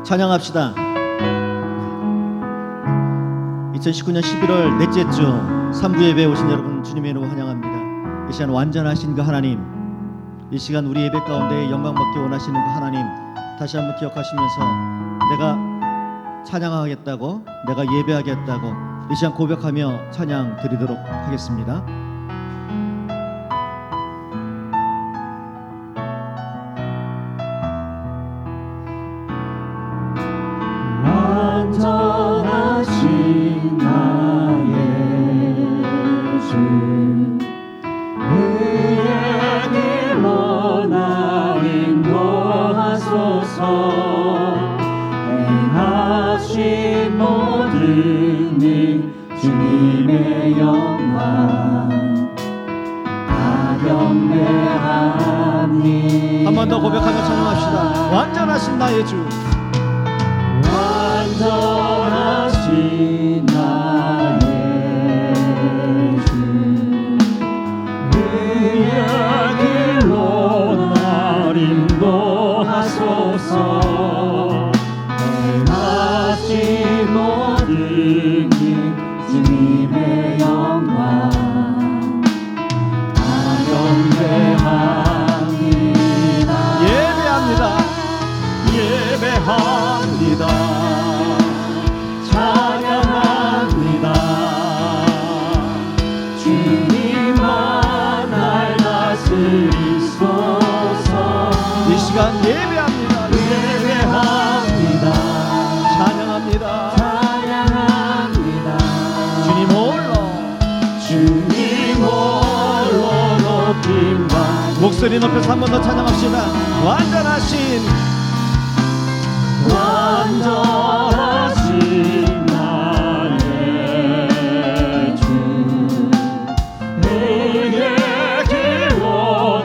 찬양합시다. 2019년 11월 넷째 주 3부 예배에 오신 여러분 주님의 이름으로 환영합니다. 이 시간 완전하신 그 하나님, 이 시간 우리 예배 가운데 영광받기 원하시는 그 하나님 다시 한번 기억하시면서 내가 찬양하겠다고, 내가 예배하겠다고 이 시간 고백하며 찬양 드리도록 하겠습니다. 완전하신 나의 주, 의의 길로 나 인도하소서. 행하신 모든 일 주님의 영광 다 경배하니. 한 번 더 고백하며 찬양합시다. 완전하신 나의 주, 완전하신 나의 주, 의의 길로 날 인도하소서. 행하신 모든 일 주님의 영광 다 경배합니다. 예배합니다. 예배합니다. 찬양합니다. 주님만 날 다스리소서. 이 시간 예배합니다. 예배합니다. 찬양합니다. 찬양합니다. 주님 홀로, 주님 홀로 높임받. 목소리 높여서 한 번 더 찬양합시다. 완전하신 완전하신 나의 주, 의의 길로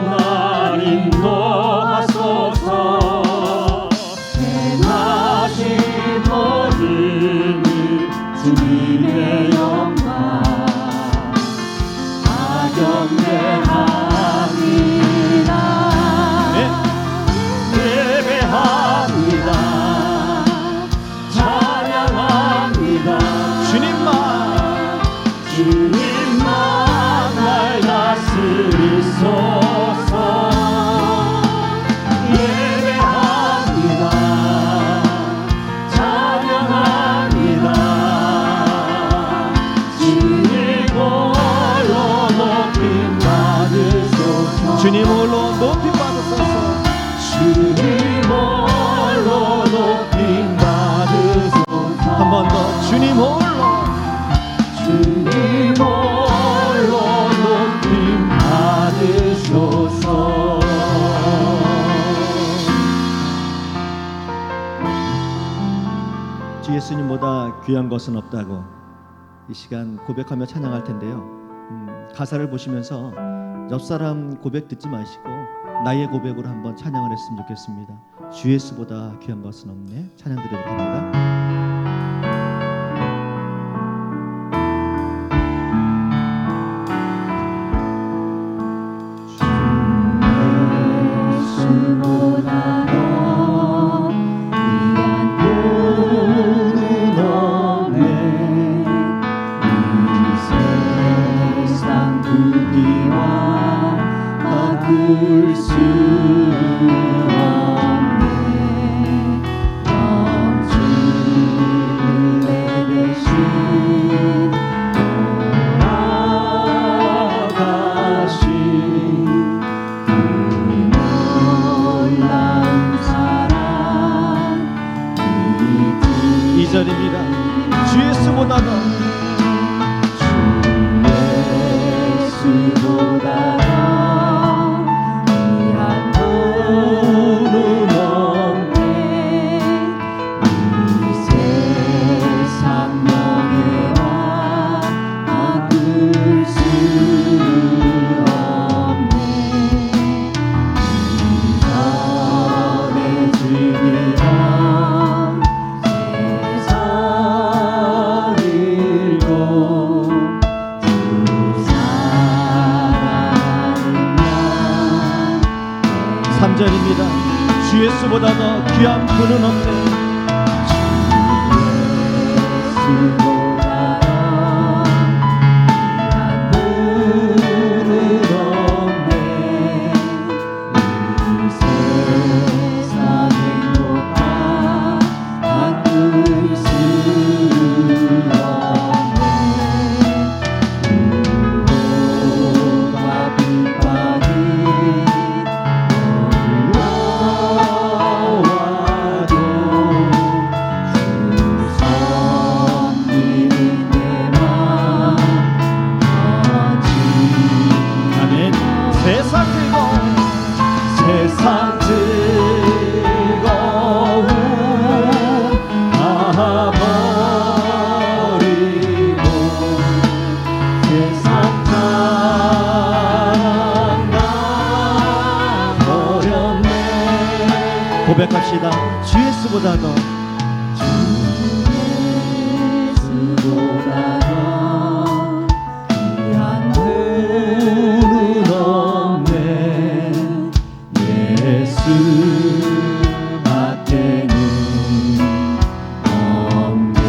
날 인도하소서. 행하신 모든 일 주님의 영광 다 경배합니다. 예배합니다. 찬양합니다. 주님만 날 다스리소서. 예배합니다. 찬양합니다. 주님 홀로 높임 받으소서. 주님 홀로 높임 받으소서. 주님 홀로 높임 받으소서. 한 번 더 주님 홀로, 주님 홀로 높임 받으소서. 주 예수님보다 귀한 것은 없다고 이 시간 고백하며 찬양할 텐데요. 가사를 보시면서 옆사람 고백 듣지 마시고 나의 고백으로 한번 찬양을 했으면 좋겠습니다. 주 예수보다 귀한 것은 없네. 찬양 드리도록 합니다. 예수보다 더 귀한 분은 없네. 이 세상 크기와 바꿀 수 없네. 영주를 내 대신 돌아가신 놀라운 사랑 2절입니다. 주 예수보다 더, 예수보다 더 귀한 분은 없네. 이 세상 명예와 바꿀 수 없네. 이전에 주님은 세상을 고 3절입니다. 주 예수보다 더 귀한 분은 없네. 예수보다 귀한 분은 없네. 이 세상 행복과 바꿀 수 없네. 불호가 빛바디 어려워도 주 섬기는 내 맘 같이 아멘. 세상 즐거움 세상 즐거움 다 버리고 세상 사랑 나 버렸네. 고백합시다. 주 예수보다 더 예수보다 더 귀한 분은 없네. 예수밖에는 없네.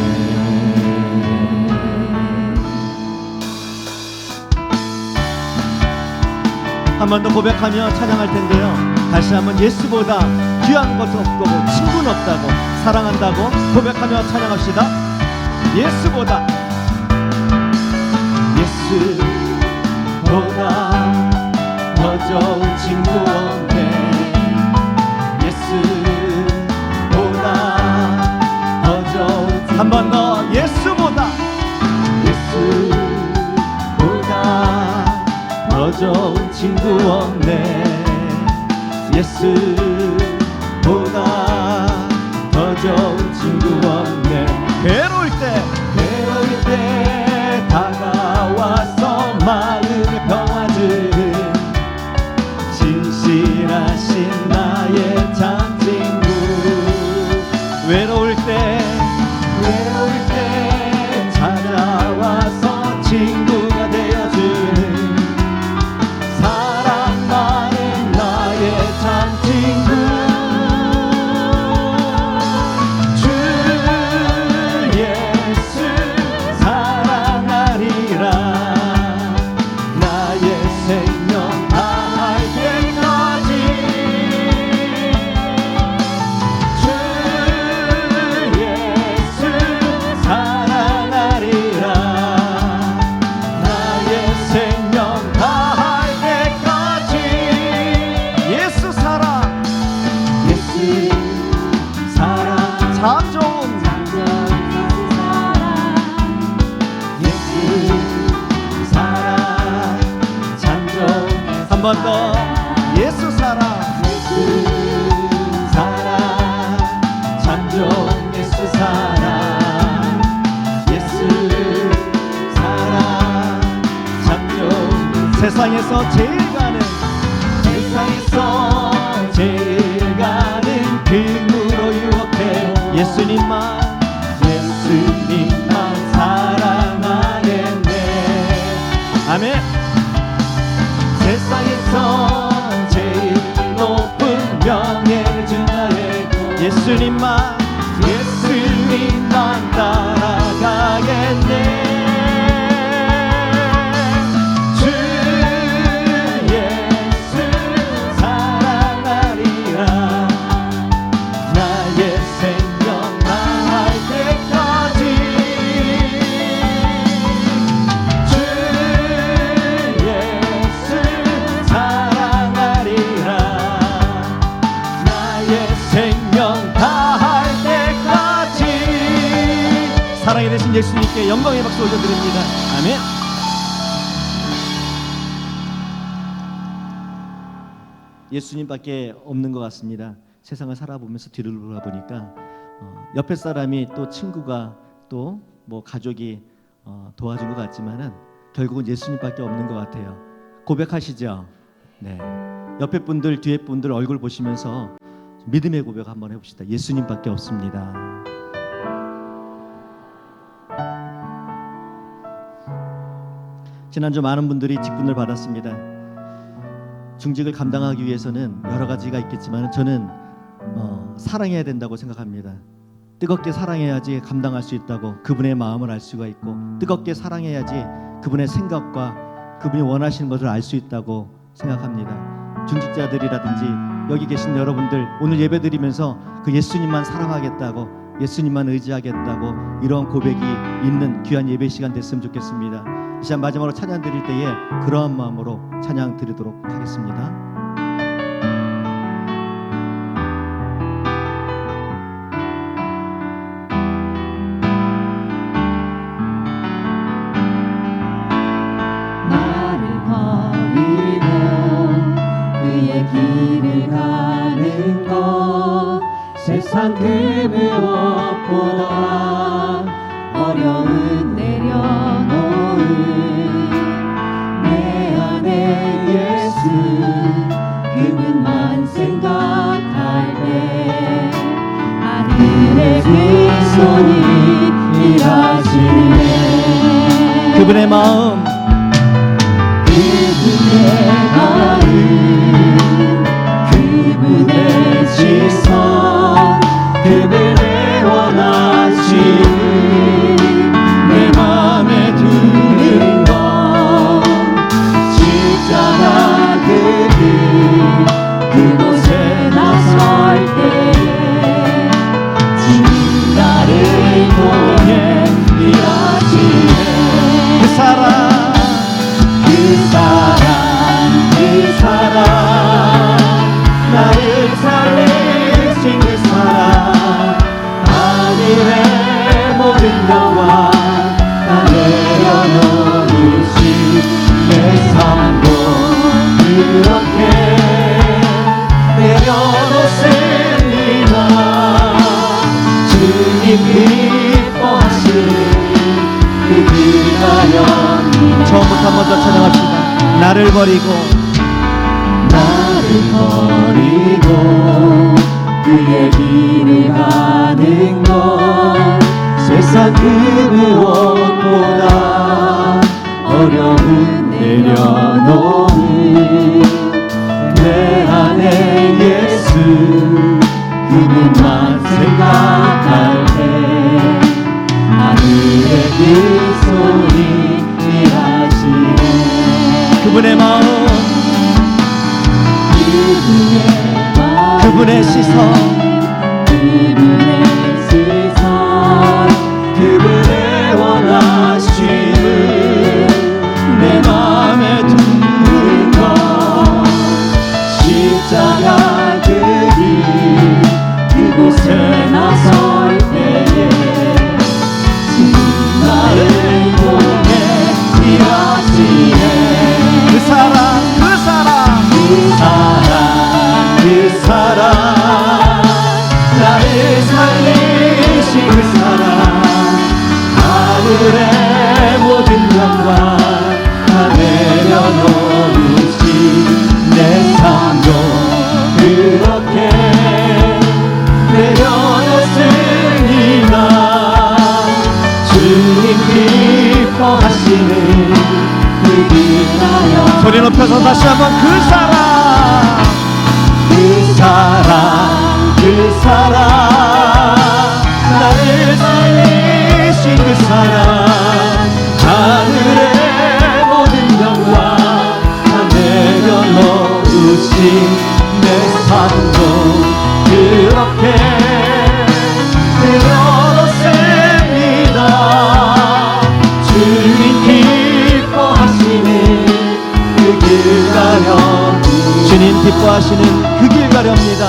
한 번 더 고백하며 찬양할 텐데요. 다시 한번 예수보다 귀한 것은 없고 친구는 없다고 사랑한다고 고백하며 찬양합시다. 예수보다 예수보다 더 좋은 친구 없네. 예수보다 더 좋은 한 번 더 예수보다 예수보다 더 좋은 친구 없네. 예수보다 더 좋은 친구 없네. 괴로울 때 괴로울 때 다가와서 마음의 평화 주는 진실하신 나의 참 친구. 외로울 때 찾아와서 친구가 되어주는 사랑 많은 나의 참 친구. 주 예수 사랑하리라. 나의 생명 다할 때까지. 주 예수 사랑하리라. 나의 생명 다할 때까지. 예수 사랑 예수 사랑 참 좋은 예수 사랑 참 좋은 한 번 더 예수 사랑 예수 사랑 참 좋은 예수 사랑 예수 사랑 참 좋은 세상에서 제일 가는 세상에서 제일 가는 금으로 유혹해 예수님만 예수님만 사랑하겠네. 아멘. 세상에서 제일 높은 명예를 준 나의 구 예수님만 예수님만 따라가겠네. 주 예수 사랑하리라. 나의 생명 다할 때까지. 주 예수 사랑하리라. 나의 생명 다할 때까지. 사랑이 되신 예수님께 영광의 박수 올려드립니다. 아멘. 예수님밖에 없는 것 같습니다. 세상을 살아보면서 뒤를 돌아보니까 옆에 사람이 또 친구가 또 뭐 가족이 도와준 것 같지만은 결국은 예수님밖에 없는 것 같아요. 고백하시죠. 네. 옆에 분들 뒤에 분들 얼굴 보시면서 믿음의 고백 한번 해봅시다. 예수님밖에 없습니다. 지난주 많은 분들이 직분을 받았습니다. 중직을 감당하기 위해서는 여러 가지가 있겠지만 저는 사랑해야 된다고 생각합니다. 뜨겁게 사랑해야지 감당할 수 있다고 그분의 마음을 알 수가 있고, 뜨겁게 사랑해야지 그분의 생각과 그분이 원하시는 것을 알 수 있다고 생각합니다. 중직자들이라든지 여기 계신 여러분들, 오늘 예배드리면서 그 예수님만 사랑하겠다고, 예수님만 의지하겠다고 이런 고백이 있는 귀한 예배 시간 됐으면 좋겠습니다. 이 시간 마지막으로 찬양 드릴 때에 그러한 마음으로 찬양 드리도록 하겠습니다. 길을 가는 것 세상 그 무엇보다 어려운 내려놓은 내 안에 예수 그분만 생각할 때 하늘의 그 손이 일하시네. 그분의 마음, 그분의 마음, 그분의 시선, 그분의 원하심을 내 맘에 두는 것 십자가 그곳에 나설 때에 주님 나를 통해 일하시네. 그 사랑, 그 사랑, 그 사랑 나를 살리신 그 사랑 하늘의 모든 영광 다 내려놓으신 내 삶도 그렇게 내려놓습니다. 주님 기뻐하시는 그 길가련이다. 처음부터 한 번 더 찬양합시다. 나를 버리고 그의 길을 가는 것 세상 그 무엇보다 어려운 내려놓은 내 안에 예수 그분만 생각할 때 하늘의 그 손이 일하시네. 그분의 마음, 그분의 시선, 그분의 원하심을 내 맘에 두는 것 십자가 그 길 그곳에 나설 때에 나를 통해 일하시네. 그 사랑, 그 사랑, 그 사랑, 그 사랑 나를 살리신 그 사랑 하늘의 모든 영광 다 내려놓으신 내 삶도 그렇게 내려놓습니다. 주님 기뻐하시는 그 길가요 소리 높여서 다시 한번 그 사랑, 그 사랑, 그 사랑 나를 살리신 그 사랑 하늘의 모든 영광 다 내려놓으신 내 삶도 그렇게 내려놓습니다. 주님 기뻐하시는 그 길 가려 주님 기뻐하시는 그 길 가렵니다.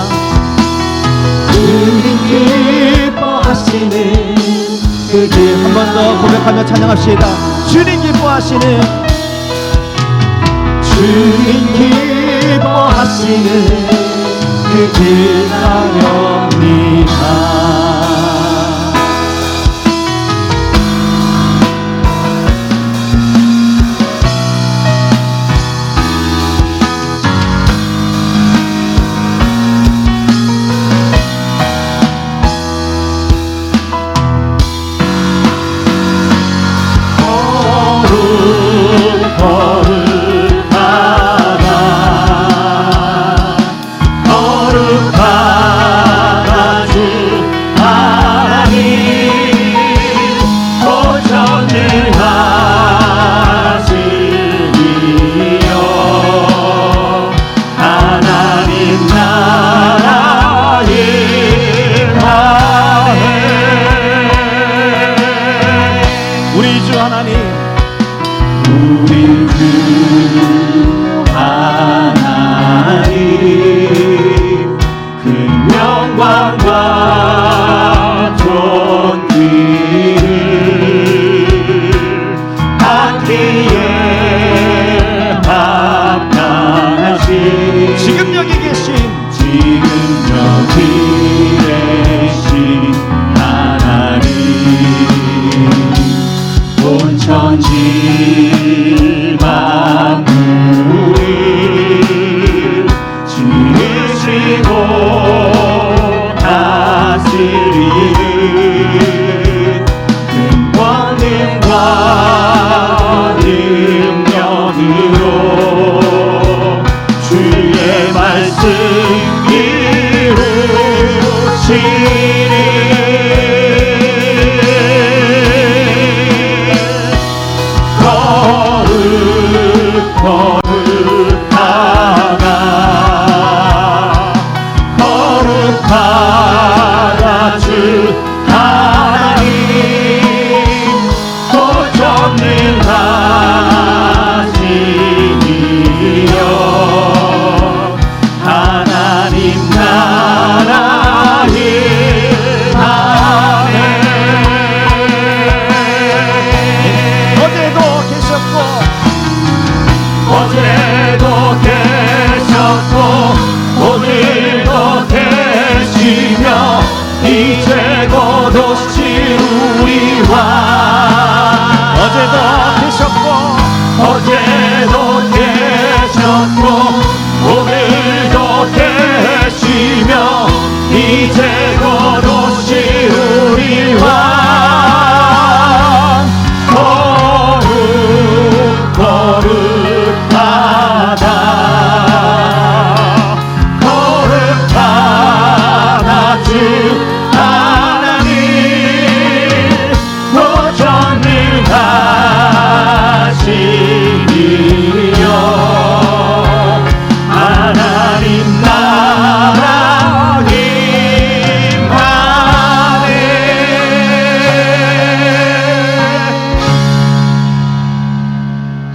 주님 기뻐하시는 그 길 한 번 더 고백하며 찬양합시다. 주님 기뻐하시는, 주님 기뻐하시는 그 길 가렵니다. 거룩하다 주 우리 주 하나님, 우리 주 하나님 그 영광과 존귀를 받기에 합당하신 지금 여기 계신 하나님, 온 천지 만물을 지으시고 다스리는 큰 권능과 능력으로 주의 말씀 거룩하다 주 하나님, 고정는 하시니여 하나님 나라의 아멘. 어제도 계셨고 오늘도 계시며 이제 곧 오실 우리와 어제도 계셨고 오늘도 계시며 이제 곧 오실 우리와 거룩하다 주 하나님, 고정을 하시니여 하나님 나라님 아멘.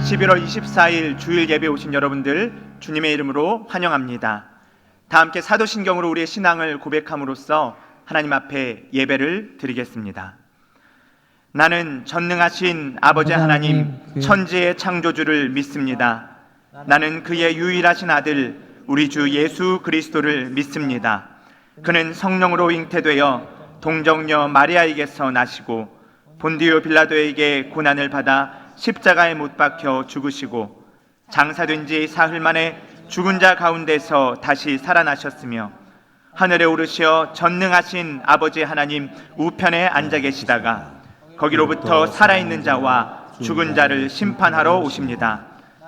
11월 24일 주일 예배 오신 여러분들 주님의 이름으로 환영합니다. 다 함께 사도신경으로 우리의 신앙을 고백함으로써 하나님 앞에 예배를 드리겠습니다. 나는 전능하신 아버지 하나님 천지의 창조주를 믿습니다. 나는 그의 유일하신 아들 우리 주 예수 그리스도를 믿습니다. 그는 성령으로 잉태되어 동정녀 마리아에게서 나시고 본디오 빌라도에게 고난을 받아 십자가에 못 박혀 죽으시고 장사된 지 사흘 만에 죽은 자 가운데서 다시 살아나셨으며 하늘에 오르시어 전능하신 아버지 하나님 우편에 앉아 계시다가 거기로부터 살아있는 자와 죽은 자를 심판하러 오십니다.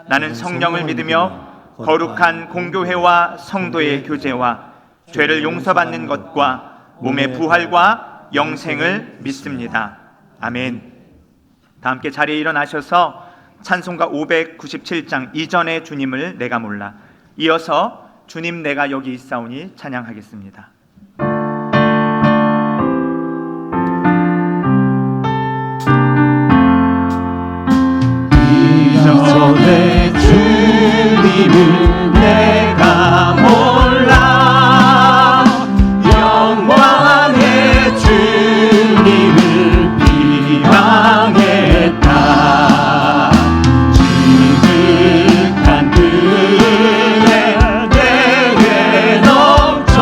나는 성령을 믿으며 거룩한 공교회와 성도의 교제와 죄를 용서받는 것과 몸의 부활과 영생을 믿습니다. 아멘. 다 함께 자리에 일어나셔서 찬송가 597장 이전의 주님을 내가 몰라, 이어서 주님 내가 여기 있사오니 찬양하겠습니다. 이전의 주님을 내가 몰라, 영광의 주님을 비방했다. 지극한 은혜 내게 넘쳐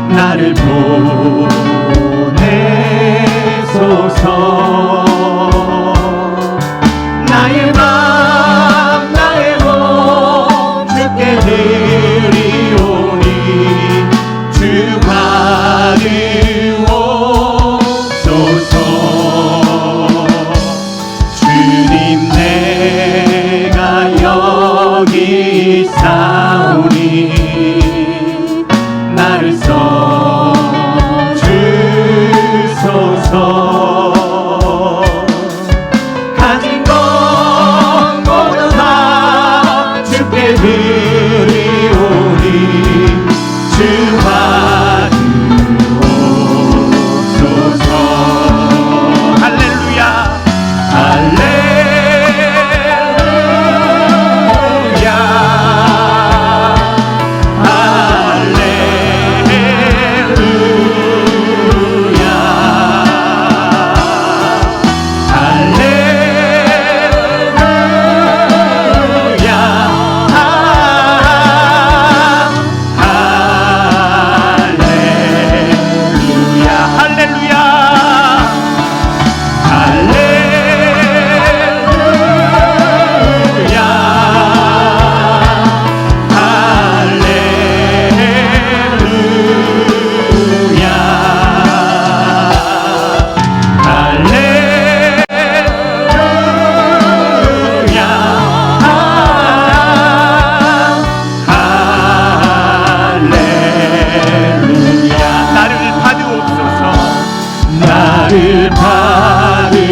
나를 보내소서. 나의 맘 나의 몸 주께 드리오니 주 받으옵소서. 주님 내가 여기 있사오니 나를 써주소서. 가진 것 모두 다 주께 드리오니 주 받으옵소서. 할렐루야. 나를 받으옵소서.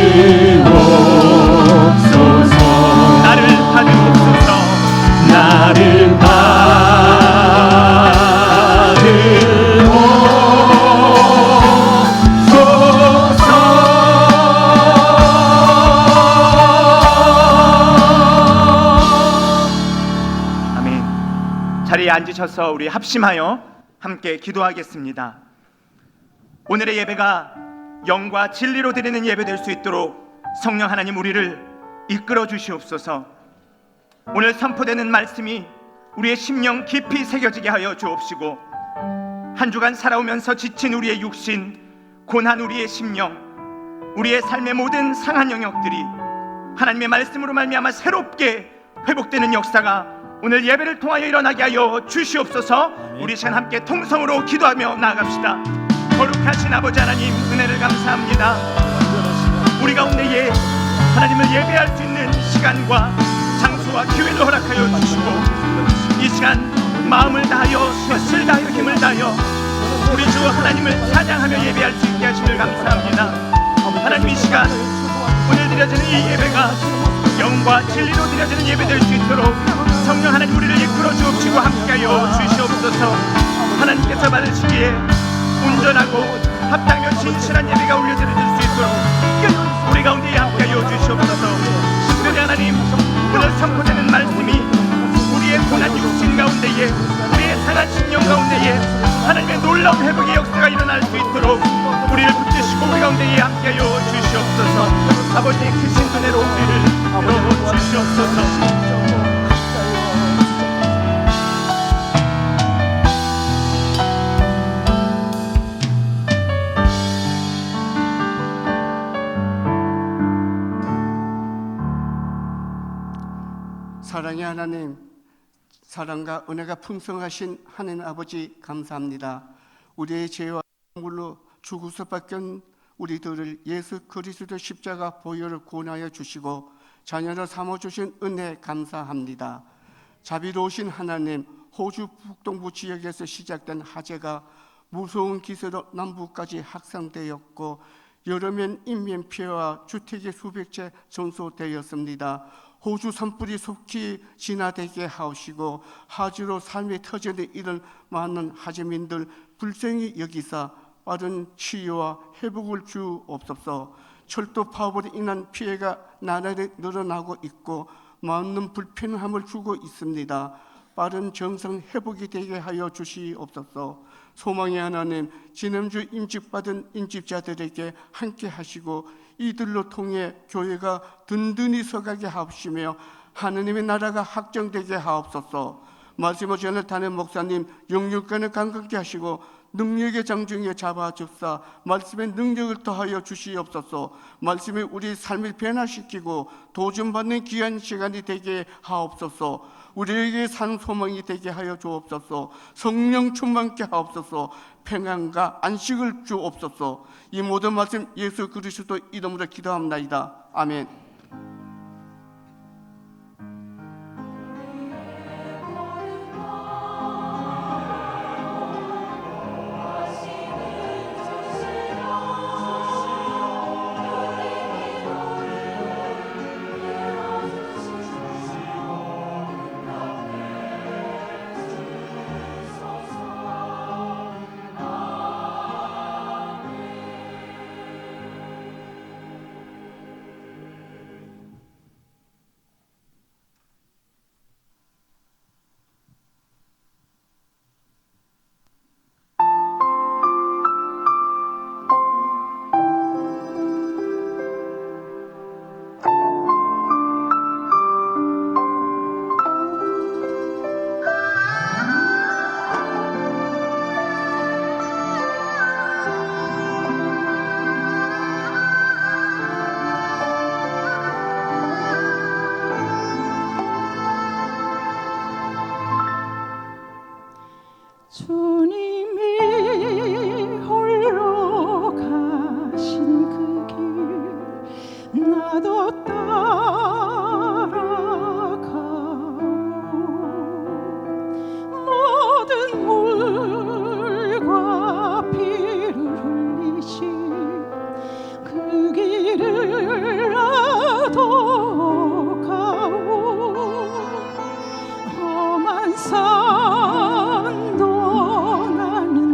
나를 받으옵소서. 나를 받으옵소서. 아멘. 자리에 앉으셔서 우리 합심하여 함께 기도하겠습니다. 오늘의 예배가 영과 진리로 드리는 예배 될 수 있도록 성령 하나님 우리를 이끌어 주시옵소서. 오늘 선포되는 말씀이 우리의 심령 깊이 새겨지게 하여 주옵시고, 한 주간 살아오면서 지친 우리의 육신, 고난 우리의 심령, 우리의 삶의 모든 상한 영역들이 하나님의 말씀으로 말미암아 새롭게 회복되는 역사가 오늘 예배를 통하여 일어나게 하여 주시옵소서. 우리 시간 함께 통성으로 기도하며 나아갑시다. 거룩하신 아버지 하나님, 은혜를 감사합니다. 우리 가운데에 하나님을 예배할 수 있는 시간과 장소와 기회를 허락하여 주시고, 이 시간 마음을 다하여 뜻을 다하여 힘을 다하여 우리 주 하나님을 찬양하며 예배할 수 있게 하심을 감사합니다. 하나님, 이 시간 오늘 드려지는 이 예배가 영과 진리로 드려지는 예배 될 수 있도록 성령 하나님 우리를 이끌어 주옵시고 함께하여 주시옵소서. 하나님께서 받으시기에 온전하고 합당하며 진실한 예배가 올려드려질 수 있도록 우리 가운데 함께하여 주시옵소서. 특별히 하나님, 오늘 선포되는 말씀이 우리의 고난 육신 가운데에, 우리의 상한 심령 가운데에 하나님의 놀라운 회복의 역사가 일어날 수 있도록 우리를 붙드시고 우리 가운데에 함께하여 주시옵소서. 아버지의 크신 은혜로 우리를 열어 주시옵소서. 사랑의 하나님, 사랑과 은혜가 풍성하신 하나님 아버지 감사합니다. 우리의 죄와 물로 죽을 수밖에 없는 우리들을 예수 그리스도 십자가 보혈을 구원하여 주시고 자녀로 삼아주신 은혜 감사합니다. 자비로우신 하나님, 호주 북동부 지역에서 시작된 화재가 무서운 기세로 남부까지 확산되었고 여러 면 인명 피해와 주택의 수백 채 전소되었습니다. 호주 산불이 속히 진화되게 하시고 하주로 삶의 터전에 이른 많은 하주민들 불쌍히 여기사 빠른 치유와 회복을 주옵소서. 철도 파업으로 인한 피해가 나날이 늘어나고 있고 많은 불편함을 주고 있습니다. 빠른 정상 회복이 되게 하여 주시옵소서. 소망의 하나님, 지난주 임직받은 임직자들에게 함께 하시고 이들로 통해 교회가 든든히 서가게 하옵시며 하느님의 나라가 확정되게 하옵소서. 말씀을 전하는 목사님 영육간을 강건케 하시고 능력의 장중에 잡아줍사 말씀의 능력을 더하여 주시옵소서. 말씀이 우리 삶을 변화시키고 도전받는 귀한 시간이 되게 하옵소서. 우리에게 산 소망이 되게 하여 주옵소서. 성령 충만케 하옵소서. 평안과 안식을 주옵소서. 이 모든 말씀 예수 그리스도 이름으로 기도합나이다. 아멘. 산도 나는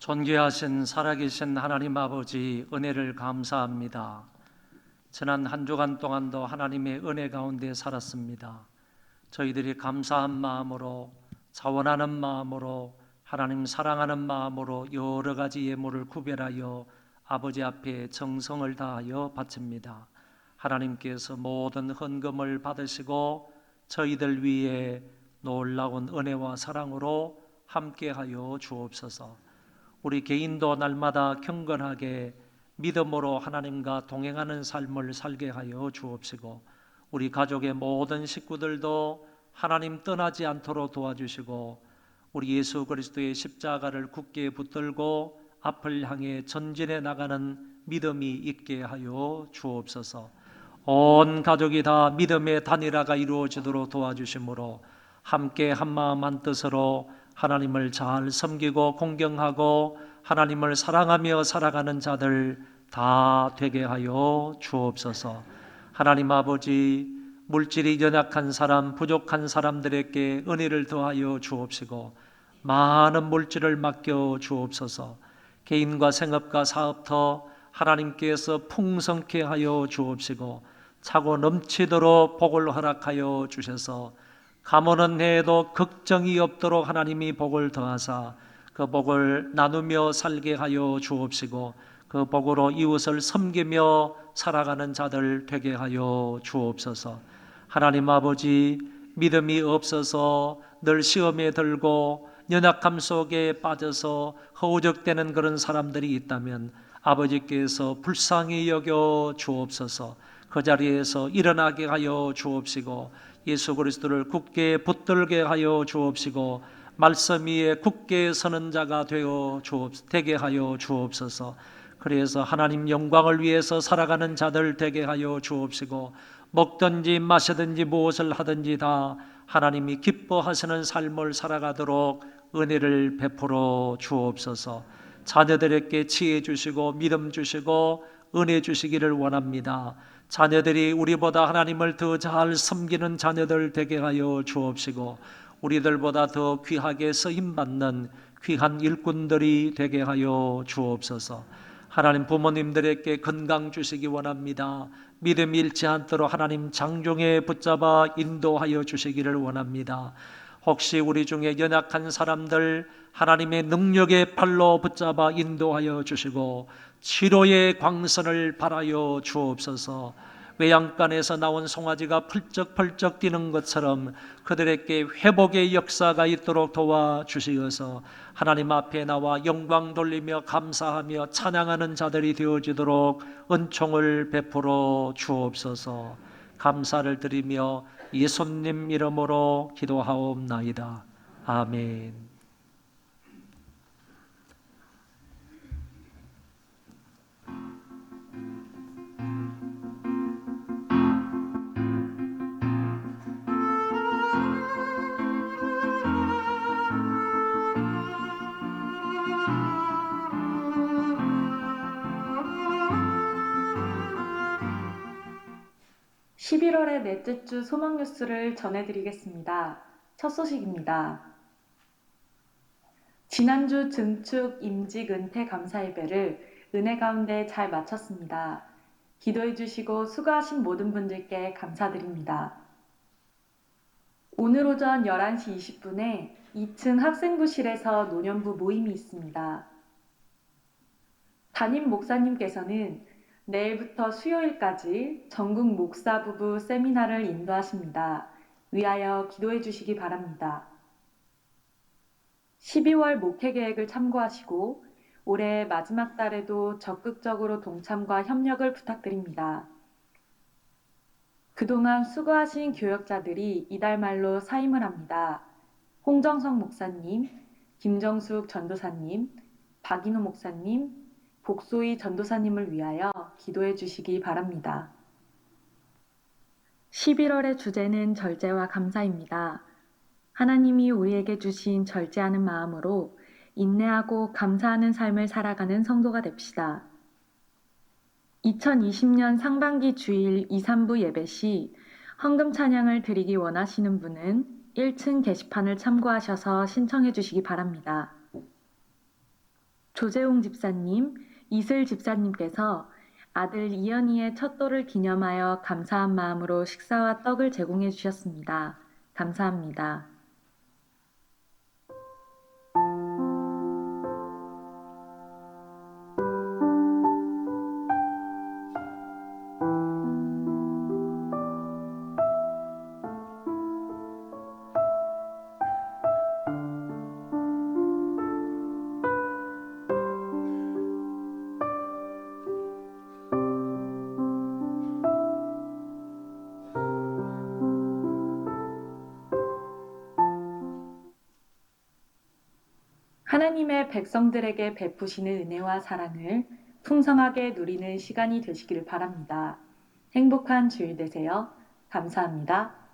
존귀하신 살아계신 하나님 아버지, 은혜를 감사합니다. 지난 한 주간 동안도 하나님의 은혜 가운데 살았습니다. 저희들이 감사한 마음으로, 자원하는 마음으로, 하나님 사랑하는 마음으로 여러 가지 예물을 구별하여 아버지 앞에 정성을 다하여 바칩니다. 하나님께서 모든 헌금을 받으시고 저희들 위에 놀라운 은혜와 사랑으로 함께하여 주옵소서. 우리 개인도 날마다 경건하게 믿음으로 하나님과 동행하는 삶을 살게 하여 주옵시고, 우리 가족의 모든 식구들도 하나님 떠나지 않도록 도와주시고, 우리 예수 그리스도의 십자가를 굳게 붙들고 앞을 향해 전진해 나가는 믿음이 있게 하여 주옵소서. 온 가족이 다 믿음의 단일화가 이루어지도록 도와주심으로 함께 한마음 한뜻으로 하나님을 잘 섬기고 공경하고 하나님을 사랑하며 살아가는 자들 다 되게 하여 주옵소서. 하나님 아버지, 물질이 연약한 사람, 부족한 사람들에게 은혜를 더하여 주옵시고 많은 물질을 맡겨 주옵소서. 개인과 생업과 사업터 하나님께서 풍성케 하여 주옵시고 차고 넘치도록 복을 허락하여 주셔서 가무는 해에도 걱정이 없도록 하나님이 복을 더하사 그 복을 나누며 살게 하여 주옵시고 그 복으로 이웃을 섬기며 살아가는 자들 되게 하여 주옵소서. 하나님 아버지, 믿음이 없어서 늘 시험에 들고 연약함 속에 빠져서 허우적대는 그런 사람들이 있다면 아버지께서 불쌍히 여겨 주옵소서. 그 자리에서 일어나게 하여 주옵시고 예수 그리스도를 굳게 붙들게 하여 주옵시고 말씀 위에 굳게 서는 자가 되게 하여 주옵소서. 그래서 하나님 영광을 위해서 살아가는 자들 되게 하여 주옵시고 먹든지 마시든지 무엇을 하든지 다 하나님이 기뻐하시는 삶을 살아가도록 은혜를 베풀어 주옵소서. 자녀들에게 지혜 주시고 믿음 주시고 은혜 주시기를 원합니다. 자녀들이 우리보다 하나님을 더 잘 섬기는 자녀들 되게 하여 주옵시고 우리들보다 더 귀하게 쓰임받는 귀한 일꾼들이 되게 하여 주옵소서. 하나님 부모님들에게 건강 주시기 원합니다. 믿음 잃지 않도록 하나님 장중에 붙잡아 인도하여 주시기를 원합니다. 혹시 우리 중에 연약한 사람들 하나님의 능력의 팔로 붙잡아 인도하여 주시고 치료의 광선을 발하여 주옵소서. 외양간에서 나온 송아지가 펄쩍펄쩍 뛰는 것처럼 그들에게 회복의 역사가 있도록 도와주시어서 하나님 앞에 나와 영광 돌리며 감사하며 찬양하는 자들이 되어지도록 은총을 베풀어 주옵소서. 감사를 드리며 예수님 이름으로 기도하옵나이다. 아멘. 11월의 넷째 주 소망 뉴스를 전해드리겠습니다. 첫 소식입니다. 지난주 증축 임직 은퇴 감사 예배를 은혜 가운데 잘 마쳤습니다. 기도해 주시고 수고하신 모든 분들께 감사드립니다. 오늘 오전 11시 20분에 2층 학생부실에서 노년부 모임이 있습니다. 담임 목사님께서는 내일부터 수요일까지 전국 목사 부부 세미나를 인도하십니다. 위하여 기도해 주시기 바랍니다. 12월 목회 계획을 참고하시고 올해 마지막 달에도 적극적으로 동참과 협력을 부탁드립니다. 그동안 수고하신 교역자들이 이달 말로 사임을 합니다. 홍정성 목사님, 김정숙 전도사님, 박인호 목사님, 복소희 전도사님을 위하여 기도해 주시기 바랍니다. 11월의 주제는 절제와 감사입니다. 하나님이 우리에게 주신 절제하는 마음으로 인내하고 감사하는 삶을 살아가는 성도가 됩시다. 2020년 상반기 주일 2, 3부 예배 시 헌금 찬양을 드리기 원하시는 분은 1층 게시판을 참고하셔서 신청해 주시기 바랍니다. 조재웅 집사님, 이슬 집사님께서 아들 이연희의 첫 돌을 기념하여 감사한 마음으로 식사와 떡을 제공해 주셨습니다. 감사합니다. 하나님의 백성들에게 베푸시는 은혜와 사랑을 풍성하게 누리는 시간이 되시길 바랍니다. 행복한 주일 되세요. 감사합니다.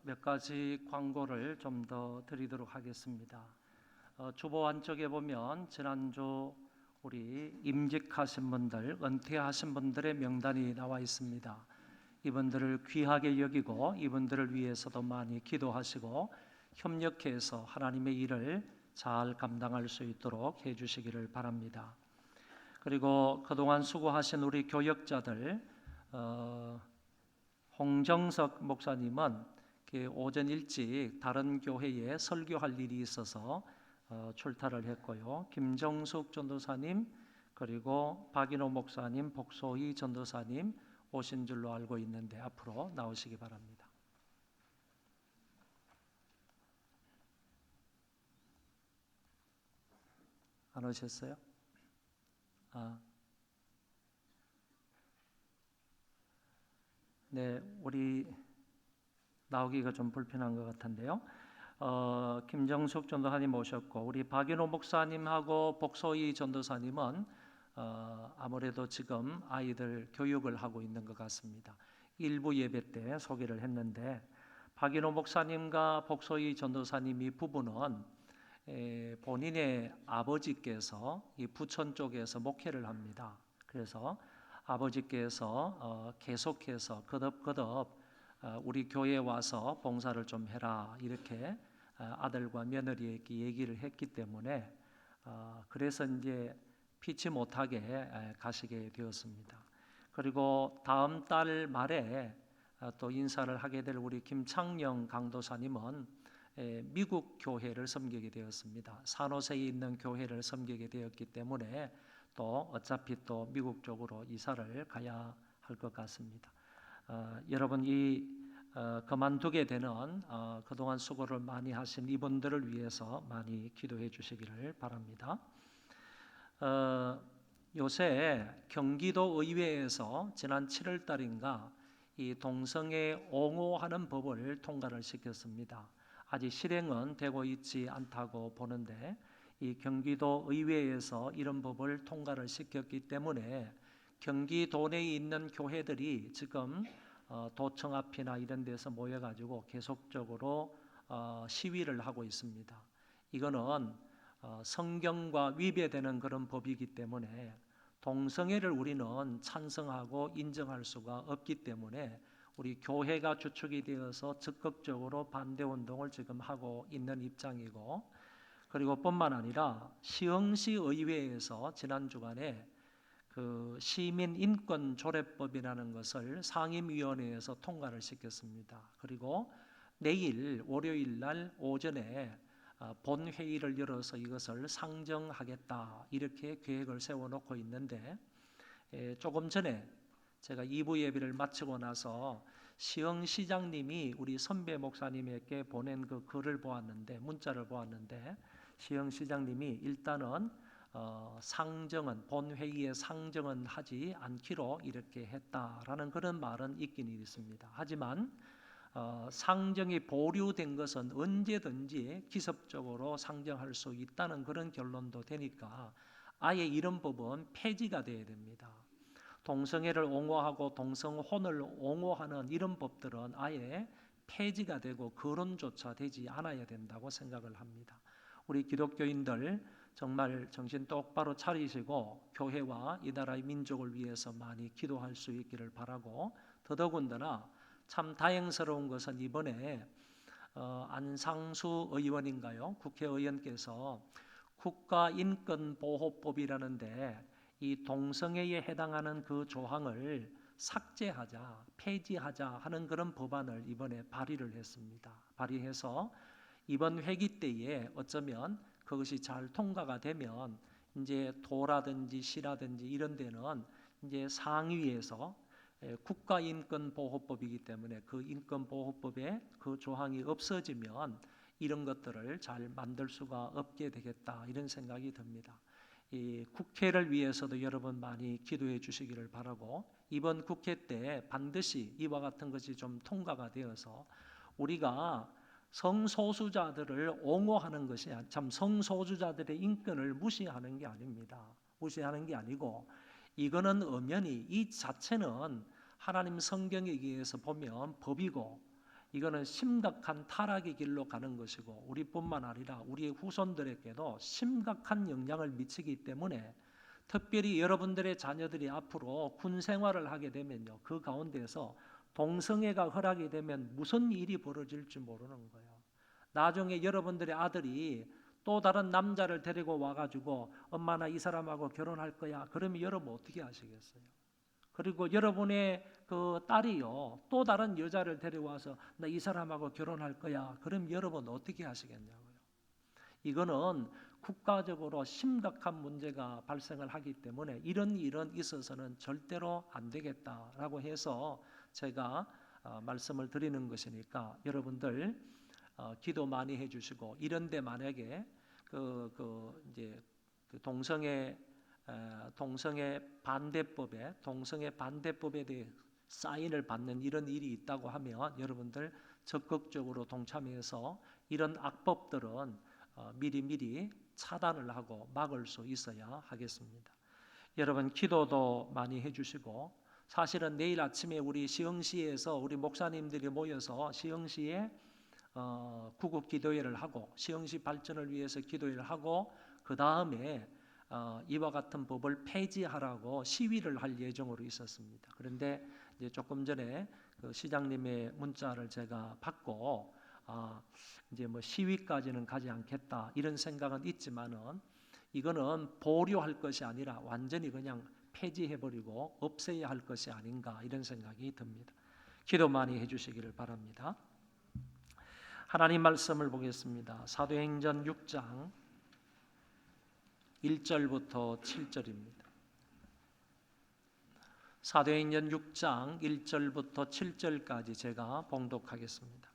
몇 가지 광고를 좀 더 드리도록 하겠습니다. 주보 안쪽에 보면 지난주 우리 임직하신 분들, 은퇴하신 분들의 명단이 나와 있습니다. 이분들을 귀하게 여기고 이분들을 위해서도 많이 기도하시고 협력해서 하나님의 일을 잘 감당할 수 있도록 해주시기를 바랍니다. 그리고 그동안 수고하신 우리 교역자들, 홍정석 목사님은 오전 일찍 다른 교회에 설교할 일이 있어서 출타를 했고요. 김정숙 전도사님, 그리고 박인호 목사님, 복소희 전도사님 오신 줄로 알고 있는데 앞으로 나오시기 바랍니다. 안 오셨어요? 네, 우리 나오기가 좀 불편한 것 같은데요. 김정숙 전도사님 오셨고 우리 박인호 목사님하고 복소희 전도사님은 아무래도 지금 아이들 교육을 하고 있는 것 같습니다. 일부 예배 때 소개를 했는데 박인호 목사님과 복소희 전도사님이 부부는 본인의 아버지께서 이 부천 쪽에서 목회를 합니다. 그래서 아버지께서 계속해서 거듭 우리 교회에 와서 봉사를 좀 해라 이렇게 아들과 며느리에게 얘기를 했기 때문에 그래서 이제 피치 못하게 가시게 되었습니다. 그리고 다음 달 말에 또 인사를 하게 될 우리 김창영 강도사님은 미국 교회를 섬기게 되었습니다. 산호세에 있는 교회를 섬기게 되었기 때문에 또 어차피 또 미국 쪽으로 이사를 가야 할 것 같습니다. 여러분 이 그만두게 되는 그동안 수고를 많이 하신 이분들을 위해서 많이 기도해 주시기를 바랍니다. 요새 경기도 의회에서 지난 7월 달인가 이 동성애 옹호하는 법을 통과를 시켰습니다. 아직 실행은 되고 있지 않다고 보는데 이 경기도 의회에서 이런 법을 통과를 시켰기 때문에 경기도 내에 있는 교회들이 지금 도청 앞이나 이런 데서 모여가지고 계속적으로 시위를 하고 있습니다. 이거는 성경과 위배되는 그런 법이기 때문에 동성애를 우리는 찬성하고 인정할 수가 없기 때문에 우리 교회가 주축이 되어서 적극적으로 반대 운동을 지금 하고 있는 입장이고, 그리고 뿐만 아니라 시흥시 의회에서 지난 주간에 그 시민 인권 조례법이라는 것을 상임위원회에서 통과를 시켰습니다. 그리고 내일 월요일 날 오전에 본회의를 열어서 이것을 상정하겠다 이렇게 계획을 세워놓고 있는데, 조금 전에 제가 2부 예배를 마치고 나서 시흥시장님이 우리 선배 목사님에게 보낸 그 글을 보았는데, 문자를 보았는데, 시흥시장님이 일단은 상정은 본회의에 상정은 하지 않기로 이렇게 했다라는 그런 말은 있긴 있습니다. 하지만 상정이 보류된 것은 언제든지 기습적으로 상정할 수 있다는 그런 결론도 되니까 아예 이런 법은 폐지가 돼야 됩니다. 동성애를 옹호하고 동성혼을 옹호하는 이런 법들은 아예 폐지가 되고 거론조차 되지 않아야 된다고 생각을 합니다. 우리 기독교인들 정말 정신 똑바로 차리시고 교회와 이 나라의 민족을 위해서 많이 기도할 수 있기를 바라고, 더더군다나 참 다행스러운 것은 이번에 안상수 의원인가요? 국회의원께서 국가인권보호법이라는데 이 동성애에 해당하는 그 조항을 삭제하자, 폐지하자 하는 그런 법안을 이번에 발의를 했습니다. 발의해서 이번 회기 때에 어쩌면 그것이 잘 통과가 되면 이제 도라든지 시라든지 이런 데는 이제 상위에서 국가인권보호법이기 때문에 그 인권보호법에 그 조항이 없어지면 이런 것들을 잘 만들 수가 없게 되겠다 이런 생각이 듭니다. 이 국회를 위해서도 여러분 많이 기도해 주시기를 바라고, 이번 국회 때 반드시 이와 같은 것이 좀 통과가 되어서 우리가 성소수자들을 옹호하는 것이 참 성소수자들의 인권을 무시하는 게 아닙니다. 무시하는 게 아니고 이거는 엄연히 이 자체는 하나님 성경에 의해서 보면 법이고 이거는 심각한 타락의 길로 가는 것이고 우리뿐만 아니라 우리의 후손들에게도 심각한 영향을 미치기 때문에 특별히 여러분들의 자녀들이 앞으로 군 생활을 하게 되면요, 그 가운데서 동성애가 허락이 되면 무슨 일이 벌어질지 모르는 거예요. 나중에 여러분들의 아들이 또 다른 남자를 데리고 와가지고 엄마 나 이 사람하고 결혼할 거야. 그러면 여러분 어떻게 하시겠어요? 그리고 여러분의 그 딸이요 또 다른 여자를 데려와서 나 이 사람하고 결혼할 거야. 그럼 여러분 어떻게 하시겠냐고요. 이거는 국가적으로 심각한 문제가 발생을 하기 때문에 이런 일은 있어서는 절대로 안 되겠다라고 해서 제가 말씀을 드리는 것이니까 여러분들 기도 많이 해주시고 이런데 만약에 이제 동성애 반대법에 대해 사인을 받는 이런 일이 있다고 하면 여러분들 적극적으로 동참해서 이런 악법들은 미리 차단을 하고 막을 수 있어야 하겠습니다. 여러분 기도도 많이 해주시고 사실은 내일 아침에 우리 시흥시에서 우리 목사님들이 모여서 시흥시에 구국 기도회를 하고 시흥시 발전을 위해서 기도회를 하고 그 다음에 이와 같은 법을 폐지하라고 시위를 할 예정으로 있었습니다. 그런데 이제 조금 전에 그 시장님의 문자를 제가 받고 이제 뭐 시위까지는 가지 않겠다 이런 생각은 있지만은 이거는 보류할 것이 아니라 완전히 그냥 폐지해버리고 없애야 할 것이 아닌가 이런 생각이 듭니다. 기도 많이 해주시기를 바랍니다. 하나님 말씀을 보겠습니다. 사도행전 6장 1절부터 7절입니다. 사도행전 6장 1절부터 7절까지 제가 봉독하겠습니다.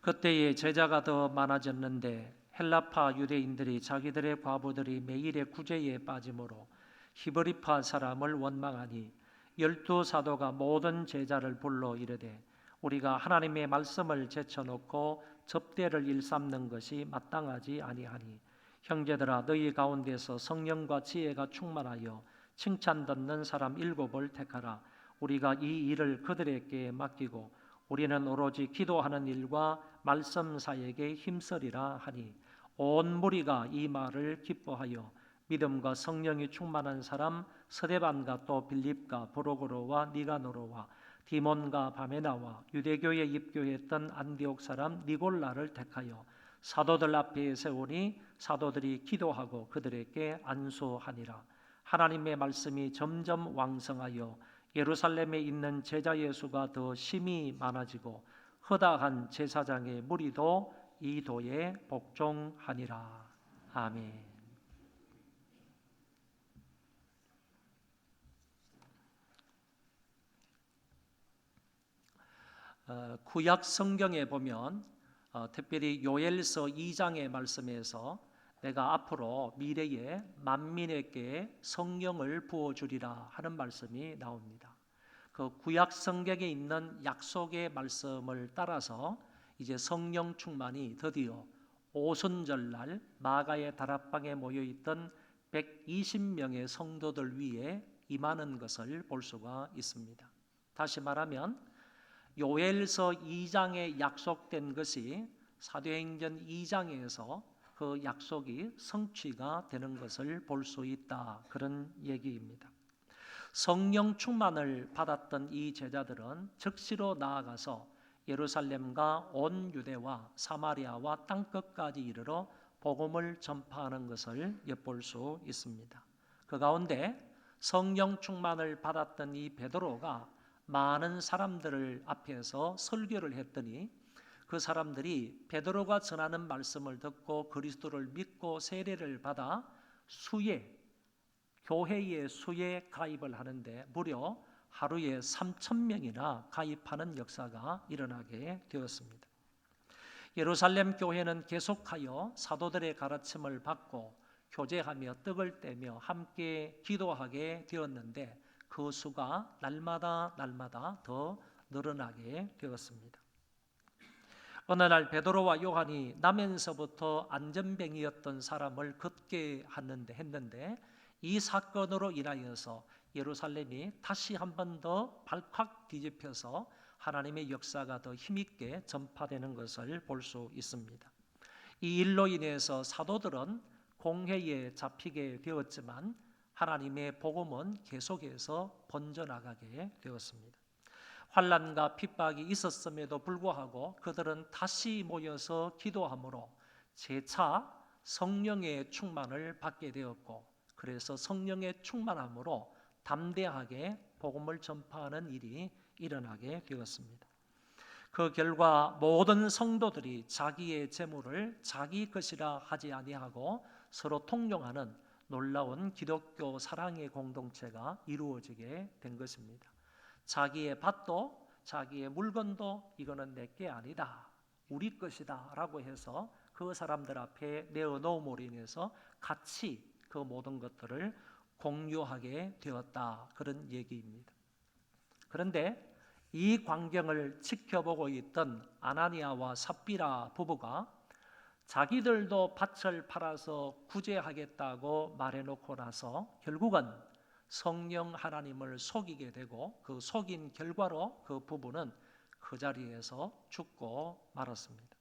그때에 제자가 더 많아졌는데 헬라파 유대인들이 자기들의 과부들이 매일의 구제에 빠짐으로 히브리파 사람을 원망하니 12 사도가 모든 제자를 불러 이르되 우리가 하나님의 말씀을 제쳐놓고 접대를 일삼는 것이 마땅하지 아니하니 형제들아 너희 가운데서 성령과 지혜가 충만하여 칭찬 듣는 사람 7을 택하라. 우리가 이 일을 그들에게 맡기고 우리는 오로지 기도하는 일과 말씀 사역에 힘쓰리라 하니 온 무리가 이 말을 기뻐하여 믿음과 성령이 충만한 사람 스데반과 또 빌립과 브로고로와 니가노로와 디몬과 바메나와 유대교에 입교했던 안디옥 사람 니골라를 택하여 사도들 앞에 세우니 사도들이 기도하고 그들에게 안수하니라. 하나님의 말씀이 점점 왕성하여 예루살렘에 있는 제자의 수가 더 심히 많아지고 허다한 제사장의 무리도 이 도에 복종하니라. 아멘. 구약 성경에 보면 특별히 요엘서 2장의 말씀에서 내가 앞으로 미래에 만민에게 성령을 부어주리라 하는 말씀이 나옵니다. 그 구약 성경에 있는 약속의 말씀을 따라서 이제 성령 충만이 드디어 오순절날 마가의 다락방에 모여있던 120명의 성도들 위에 임하는 것을 볼 수가 있습니다. 다시 말하면 요엘서 2장에 약속된 것이 사도행전 2장에서 그 약속이 성취가 되는 것을 볼 수 있다. 그런 얘기입니다. 성령 충만을 받았던 이 제자들은 즉시로 나아가서 예루살렘과 온 유대와 사마리아와 땅끝까지 이르러 복음을 전파하는 것을 엿볼 수 있습니다. 그 가운데 성령 충만을 받았던 이 베드로가 많은 사람들을 앞에서 설교를 했더니 그 사람들이 베드로가 전하는 말씀을 듣고 그리스도를 믿고 세례를 받아 교회의 수에 가입을 하는데 무려 하루에 3,000명이나 가입하는 역사가 일어나게 되었습니다. 예루살렘 교회는 계속하여 사도들의 가르침을 받고 교제하며 떡을 떼며 함께 기도하게 되었는데 그 수가 날마다 더 늘어나게 되었습니다. 어느 날 베드로와 요한이 나면서부터 안전뱅이였던 사람을 걷게 했는데 이 사건으로 인하여서 예루살렘이 다시 한 번 더 발칵 뒤집혀서 하나님의 역사가 더 힘있게 전파되는 것을 볼 수 있습니다. 이 일로 인해서 사도들은 공회에 잡히게 되었지만 하나님의 복음은 계속해서 번져나가게 되었습니다. 환난과 핍박이 있었음에도 불구하고 그들은 다시 모여서 기도함으로 재차 성령의 충만을 받게 되었고, 그래서 성령의 충만함으로 담대하게 복음을 전파하는 일이 일어나게 되었습니다. 그 결과 모든 성도들이 자기의 재물을 자기 것이라 하지 아니하고 서로 통용하는 놀라운 기독교 사랑의 공동체가 이루어지게 된 것입니다. 자기의 밭도 자기의 물건도 이거는 내게 아니다, 우리 것이다 라고 해서 그 사람들 앞에 내어놓음으로 인해서 같이 그 모든 것들을 공유하게 되었다, 그런 얘기입니다. 그런데 이 광경을 지켜보고 있던 아나니아와 삽비라 부부가 자기들도 밭을 팔아서 구제하겠다고 말해놓고 나서 결국은 성령 하나님을 속이게 되고, 그 속인 결과로 그 부부는 그 자리에서 죽고 말았습니다.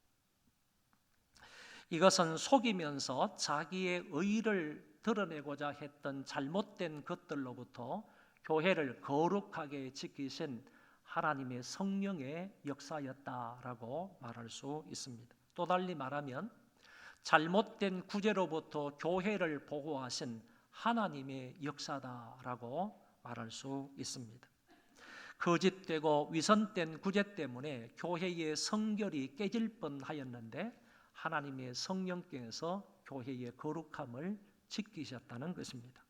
이것은 속이면서 자기의 의를 드러내고자 했던 잘못된 것들로부터 교회를 거룩하게 지키신 하나님의 성령의 역사였다라고 말할 수 있습니다. 또 달리 말하면 잘못된 구제로부터 교회를 보호하신 하나님의 역사다라고 말할 수 있습니다. 거짓되고 위선된 구제 때문에 교회의 성결이 깨질 뻔하였는데 하나님의 성령께서 교회의 거룩함을 지키셨다는 것입니다.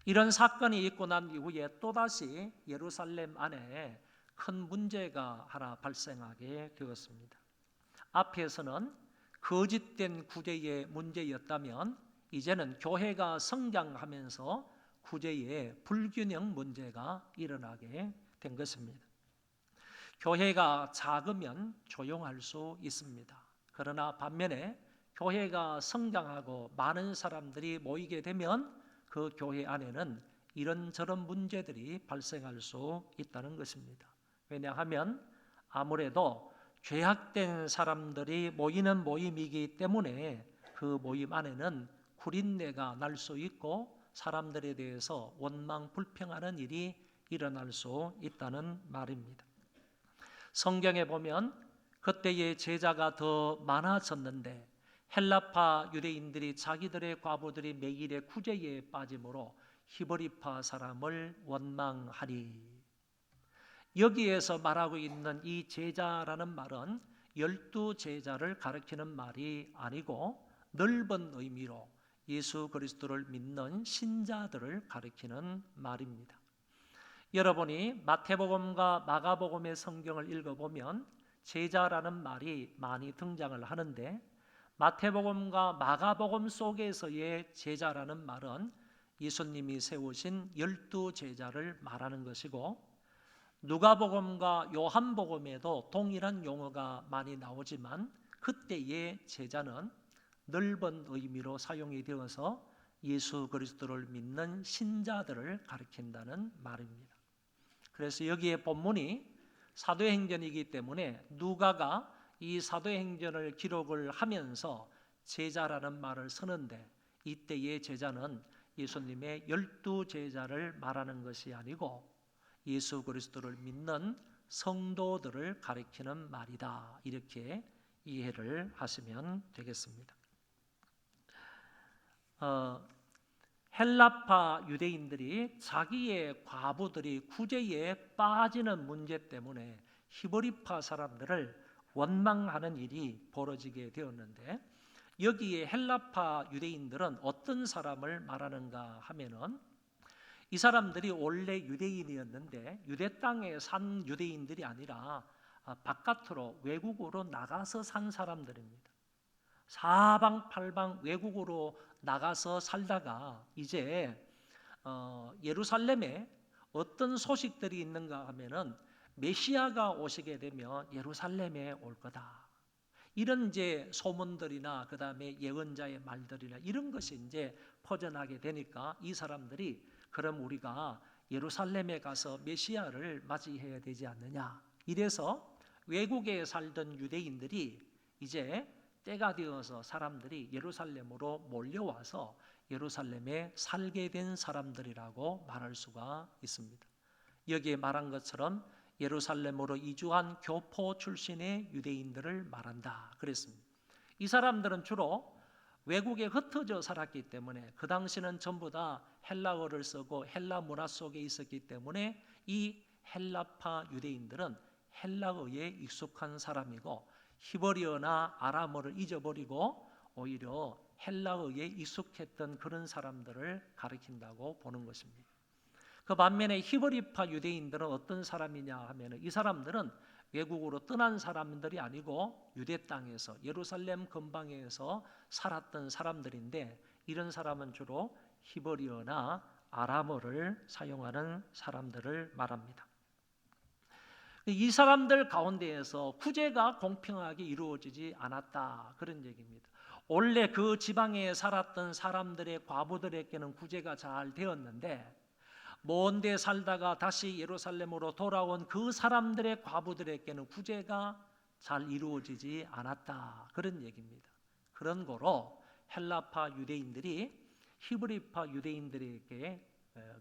이런 사건이 있고 난 이후에 또다시 예루살렘 안에 큰 문제가 하나 발생하게 되었습니다. 앞에서는 거짓된 구제의 문제였다면 이제는 교회가 성장하면서 구제의 불균형 문제가 일어나게 된 것입니다. 교회가 작으면 조용할 수 있습니다. 그러나 반면에 교회가 성장하고 많은 사람들이 모이게 되면 그 교회 안에는 이런저런 문제들이 발생할 수 있다는 것입니다. 왜냐하면 아무래도 죄악된 사람들이 모이는 모임이기 때문에 그 모임 안에는 구린내가 날 수 있고 사람들에 대해서 원망 불평하는 일이 일어날 수 있다는 말입니다. 성경에 보면 그때의 제자가 더 많아졌는데 헬라파 유대인들이 자기들의 과부들이 매일의 구제에 빠짐으로 히브리파 사람을 원망하니, 여기에서 말하고 있는 이 제자라는 말은 12제자를 가리키는 말이 아니고 넓은 의미로 예수 그리스도를 믿는 신자들을 가리키는 말입니다. 여러분이 마태복음과 마가복음의 성경을 읽어보면 제자라는 말이 많이 등장을 하는데, 마태복음과 마가복음 속에서의 제자라는 말은 예수님이 세우신 12제자를 말하는 것이고, 누가복음과 요한복음에도 동일한 용어가 많이 나오지만 그때의 제자는 넓은 의미로 사용이 되어서 예수 그리스도를 믿는 신자들을 가리킨다는 말입니다. 그래서 여기에 본문이 사도행전이기 때문에 누가가 이 사도행전을 기록을 하면서 제자라는 말을 쓰는데, 이때의 제자는 예수님의 12제자를 말하는 것이 아니고 예수 그리스도를 믿는 성도들을 가리키는 말이다, 이렇게 이해를 하시면 되겠습니다. 헬라파 유대인들이 자기의 과부들이 구제에 빠지는 문제 때문에 히브리파 사람들을 원망하는 일이 벌어지게 되었는데, 여기에 헬라파 유대인들은 어떤 사람을 말하는가 하면은, 이 사람들이 원래 유대인이었는데 유대 땅에 산 유대인들이 아니라 바깥으로 외국으로 나가서 산 사람들입니다. 사방팔방 외국으로 나가서 살다가 이제 예루살렘에 어떤 소식들이 있는가 하면은 메시아가 오시게 되면 예루살렘에 올 거다, 이런 이제 소문들이나 그 다음에 예언자의 말들이나 이런 것이 이제 퍼져나게 되니까 이 사람들이 그럼 우리가 예루살렘에 가서 메시아를 맞이해야 되지 않느냐, 이래서 외국에 살던 유대인들이 이제 때가 되어서 사람들이 예루살렘으로 몰려와서 예루살렘에 살게 된 사람들이라고 말할 수가 있습니다. 여기에 말한 것처럼 예루살렘으로 이주한 교포 출신의 유대인들을 말한다 그랬습니다. 이 사람들은 주로 외국에 흩어져 살았기 때문에 그 당시는 전부 다 헬라어를 쓰고 헬라 문화 속에 있었기 때문에 이 헬라파 유대인들은 헬라어에 익숙한 사람이고 히브리어나 아람어를 잊어버리고 오히려 헬라어에 익숙했던 그런 사람들을 가리킨다고 보는 것입니다. 그 반면에 히브리파 유대인들은 어떤 사람이냐 하면 이 사람들은 외국으로 떠난 사람들이 아니고 유대 땅에서 예루살렘 근방에서 살았던 사람들인데 이런 사람은 주로 히브리어나 아람어를 사용하는 사람들을 말합니다. 이 사람들 가운데에서 구제가 공평하게 이루어지지 않았다 그런 얘기입니다. 원래 그 지방에 살았던 사람들의 과부들에게는 구제가 잘 되었는데 먼 데 살다가 다시 예루살렘으로 돌아온 그 사람들의 과부들에게는 구제가 잘 이루어지지 않았다 그런 얘기입니다. 그런 거로 헬라파 유대인들이 히브리파 유대인들에게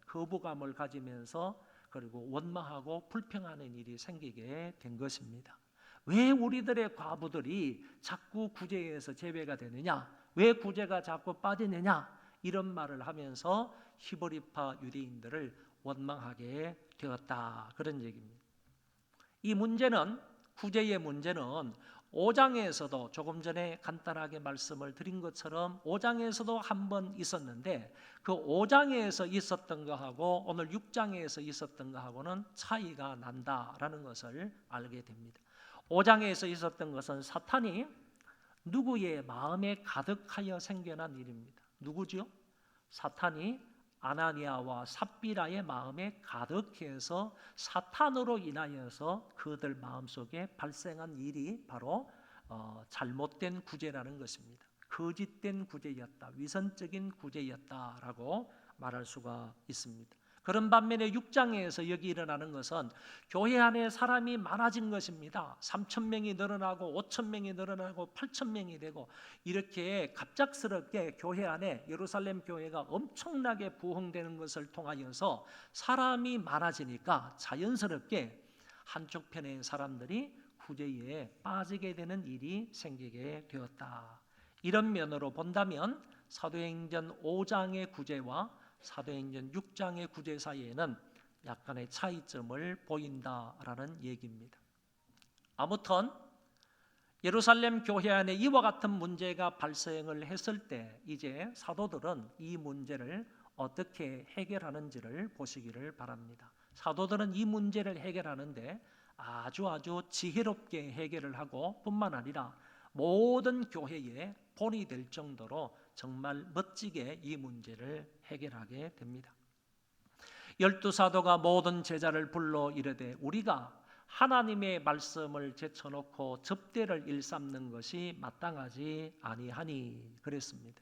거부감을 가지면서 그리고 원망하고 불평하는 일이 생기게 된 것입니다. 왜 우리들의 과부들이 자꾸 구제에서 제외가 되느냐? 왜 구제가 자꾸 빠지느냐? 이런 말을 하면서 히브리파 유대인들을 원망하게 되었다 그런 얘기입니다. 이 문제는 구제의 문제는 5장에서도 조금 전에 간단하게 말씀을 드린 것처럼 5장에서도 한 번 있었는데 그 5장에서 있었던 것하고 오늘 6장에서 있었던 것하고는 차이가 난다라는 것을 알게 됩니다. 5장에서 있었던 것은 사탄이 누구의 마음에 가득하여 생겨난 일입니다. 누구죠? 사탄이 아나니아와 삽비라의 마음에 가득해서 사탄으로 인하여서 그들 마음속에 발생한 일이 바로 잘못된 구제라는 것입니다. 거짓된 구제였다, 위선적인 구제였다라고 말할 수가 있습니다. 그런 반면에 6장에서 여기 일어나는 것은 교회 안에 사람이 많아진 것입니다. 3,000명이 늘어나고 5,000명이 늘어나고 8,000명이 되고 이렇게 갑작스럽게 교회 안에 예루살렘 교회가 엄청나게 부흥되는 것을 통하여서 사람이 많아지니까 자연스럽게 한쪽 편의 사람들이 구제에 빠지게 되는 일이 생기게 되었다. 이런 면으로 본다면 사도행전 5장의 구제와 사도행전 6장의 구제 사이에는 약간의 차이점을 보인다라는 얘기입니다. 아무튼 예루살렘 교회 안에 이와 같은 문제가 발생을 했을 때 이제 사도들은 이 문제를 어떻게 해결하는지를 보시기를 바랍니다. 사도들은 이 문제를 해결하는데 아주 지혜롭게 해결을 하고 뿐만 아니라 모든 교회의 본이 될 정도로 정말 멋지게 이 문제를 해결하게 됩니다. 12사도가 모든 제자를 불러 이르되 우리가 하나님의 말씀을 제쳐놓고 접대를 일삼는 것이 마땅하지 아니하니 그랬습니다.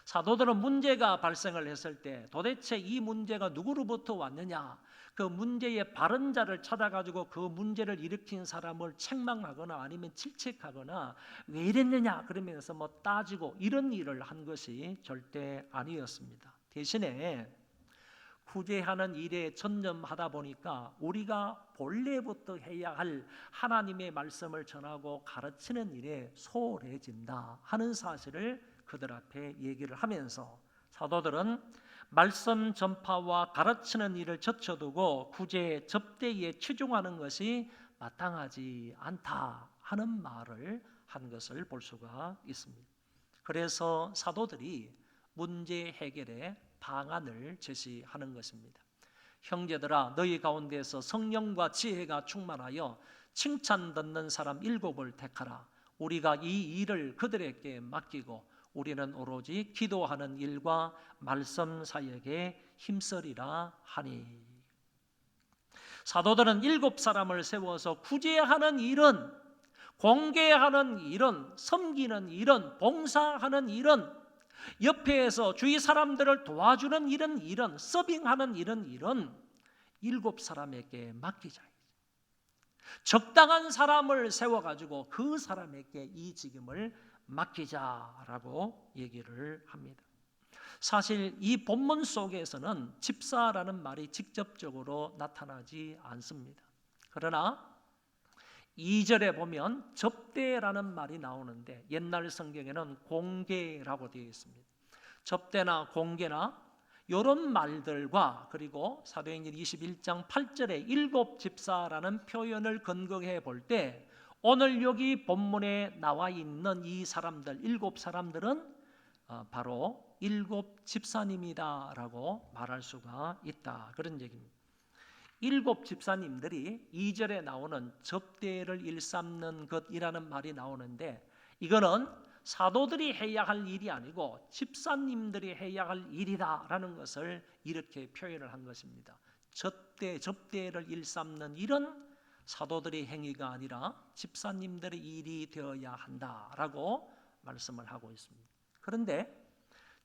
사도들은 문제가 발생을 했을 때 도대체 이 문제가 누구로부터 왔느냐, 그 문제의 바른 자를 찾아가지고 그 문제를 일으킨 사람을 책망하거나 아니면 질책하거나 왜 이랬느냐 그러면서 따지고 이런 일을 한 것이 절대 아니었습니다. 대신에 구제하는 일에 전념하다 보니까 우리가 본래부터 해야 할 하나님의 말씀을 전하고 가르치는 일에 소홀해진다 하는 사실을 그들 앞에 얘기를 하면서 사도들은 말씀 전파와 가르치는 일을 젖혀두고 구제 접대에 치중하는 것이 마땅하지 않다 하는 말을 한 것을 볼 수가 있습니다. 그래서 사도들이 문제 해결에 방안을 제시하는 것입니다. 형제들아 너희 가운데서 성령과 지혜가 충만하여 칭찬 듣는 사람 7을 택하라. 우리가 이 일을 그들에게 맡기고 우리는 오로지 기도하는 일과 말씀 사역에 힘쓰리라 하니. 사도들은 7사람을 세워서 구제하는 일은, 공개하는 일은, 섬기는 일은, 봉사하는 일은, 옆에서 주위 사람들을 도와주는 일은 서빙하는 일은 7사람에게 맡기자. 적당한 사람을 세워가지고 그 사람에게 이 직임을 맡기자라고 얘기를 합니다. 사실 이 본문 속에서는 집사라는 말이 직접적으로 나타나지 않습니다. 그러나 2절에 보면 접대라는 말이 나오는데 옛날 성경에는 공개라고 되어 있습니다. 접대나 공개나 이런 말들과 그리고 사도행전 21장 8절에 일곱 집사라는 표현을 근거해 볼 때 오늘 여기 본문에 나와 있는 이 사람들, 일곱 사람들은 바로 일곱 집사님이다라고 말할 수가 있다. 그런 얘기입니다. 일곱 집사님들이 2절에 나오는 접대를 일삼는 것이라는 말이 나오는데 이거는 사도들이 해야 할 일이 아니고 집사님들이 해야 할 일이다라는 것을 이렇게 표현을 한 것입니다. 접대를 일삼는 일은 사도들의 행위가 아니라 집사님들의 일이 되어야 한다라고 말씀을 하고 있습니다. 그런데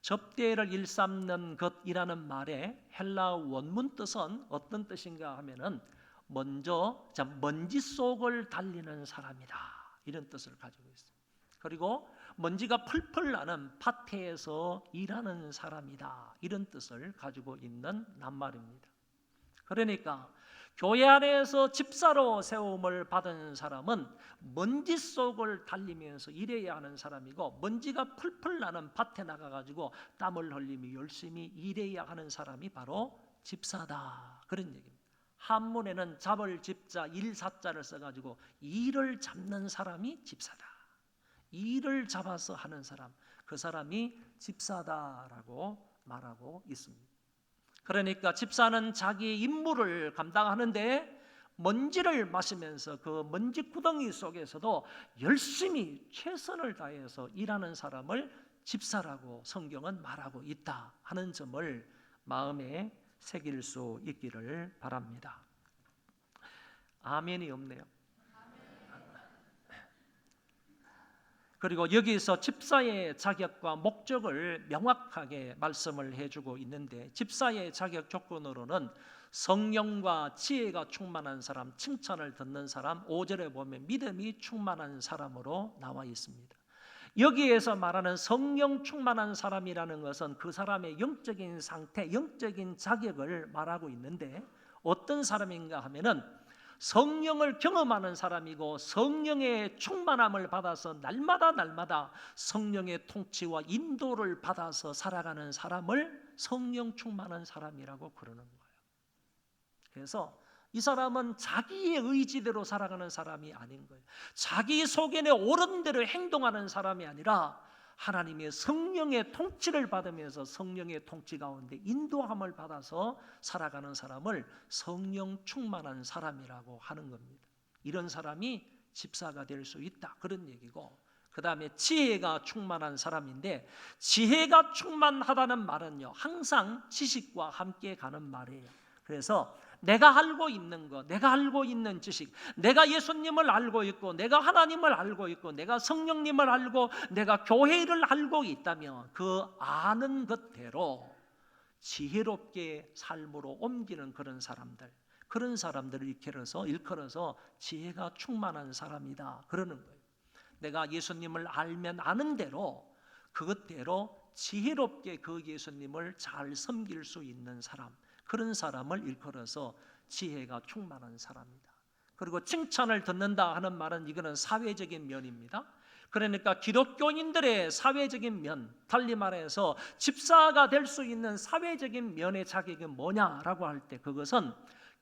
접대를 일삼는 것이라는 말의 헬라 원문 뜻은 어떤 뜻인가 하면은 먼지 속을 달리는 사람이다 이런 뜻을 가지고 있습니다. 그리고 먼지가 펄펄 나는 밭에서 일하는 사람이다 이런 뜻을 가지고 있는 낱말입니다. 그러니까 교회 안에서 집사로 세움을 받은 사람은 먼지 속을 달리면서 일해야 하는 사람이고 먼지가 펄펄 나는 밭에 나가가지고 땀을 흘리며 열심히 일해야 하는 사람이 바로 집사다 그런 얘기입니다. 한문에는 잡을 집자 일사자를 써가지고 일을 잡는 사람이 집사다. 일을 잡아서 하는 사람, 그 사람이 집사다라고 말하고 있습니다. 그러니까 집사는 자기의 임무를 감당하는데 먼지를 마시면서 그 먼지 구덩이 속에서도 열심히 최선을 다해서 일하는 사람을 집사라고 성경은 말하고 있다 하는 점을 마음에 새길 수 있기를 바랍니다. 아멘이 없네요. 그리고 여기서 집사의 자격과 목적을 명확하게 말씀을 해주고 있는데 집사의 자격 조건으로는 성령과 지혜가 충만한 사람, 칭찬을 듣는 사람, 5절에 보면 믿음이 충만한 사람으로 나와 있습니다. 여기에서 말하는 성령 충만한 사람이라는 것은 그 사람의 영적인 상태, 영적인 자격을 말하고 있는데 어떤 사람인가 하면은 성령을 경험하는 사람이고 성령의 충만함을 받아서 날마다 성령의 통치와 인도를 받아서 살아가는 사람을 성령 충만한 사람이라고 그러는 거예요. 그래서 이 사람은 자기의 의지대로 살아가는 사람이 아닌 거예요. 자기 속에 옳은 대로 행동하는 사람이 아니라 하나님의 성령의 통치를 받으면서 성령의 통치 가운데 인도함을 받아서 살아가는 사람을 성령 충만한 사람이라고 하는 겁니다. 이런 사람이 집사가 될 수 있다 그런 얘기고, 그 다음에 지혜가 충만한 사람인데 지혜가 충만하다는 말은요 항상 지식과 함께 가는 말이에요. 그래서 내가 알고 있는 것, 내가 알고 있는 지식, 내가 예수님을 알고 있고 내가 하나님을 알고 있고 내가 성령님을 알고 내가 교회를 알고 있다면 그 아는 것대로 지혜롭게 삶으로 옮기는 그런 사람들을 일컬어서 지혜가 충만한 사람이다 그러는 거예요. 내가 예수님을 알면 아는 대로 그것대로 지혜롭게 그 예수님을 잘 섬길 수 있는 사람, 그런 사람을 일컬어서 지혜가 충만한 사람이다. 그리고 칭찬을 듣는다 하는 말은 이거는 사회적인 면입니다. 그러니까 기독교인들의 사회적인 면, 달리 말해서 집사가 될 수 있는 사회적인 면의 자격이 뭐냐라고 할 때 그것은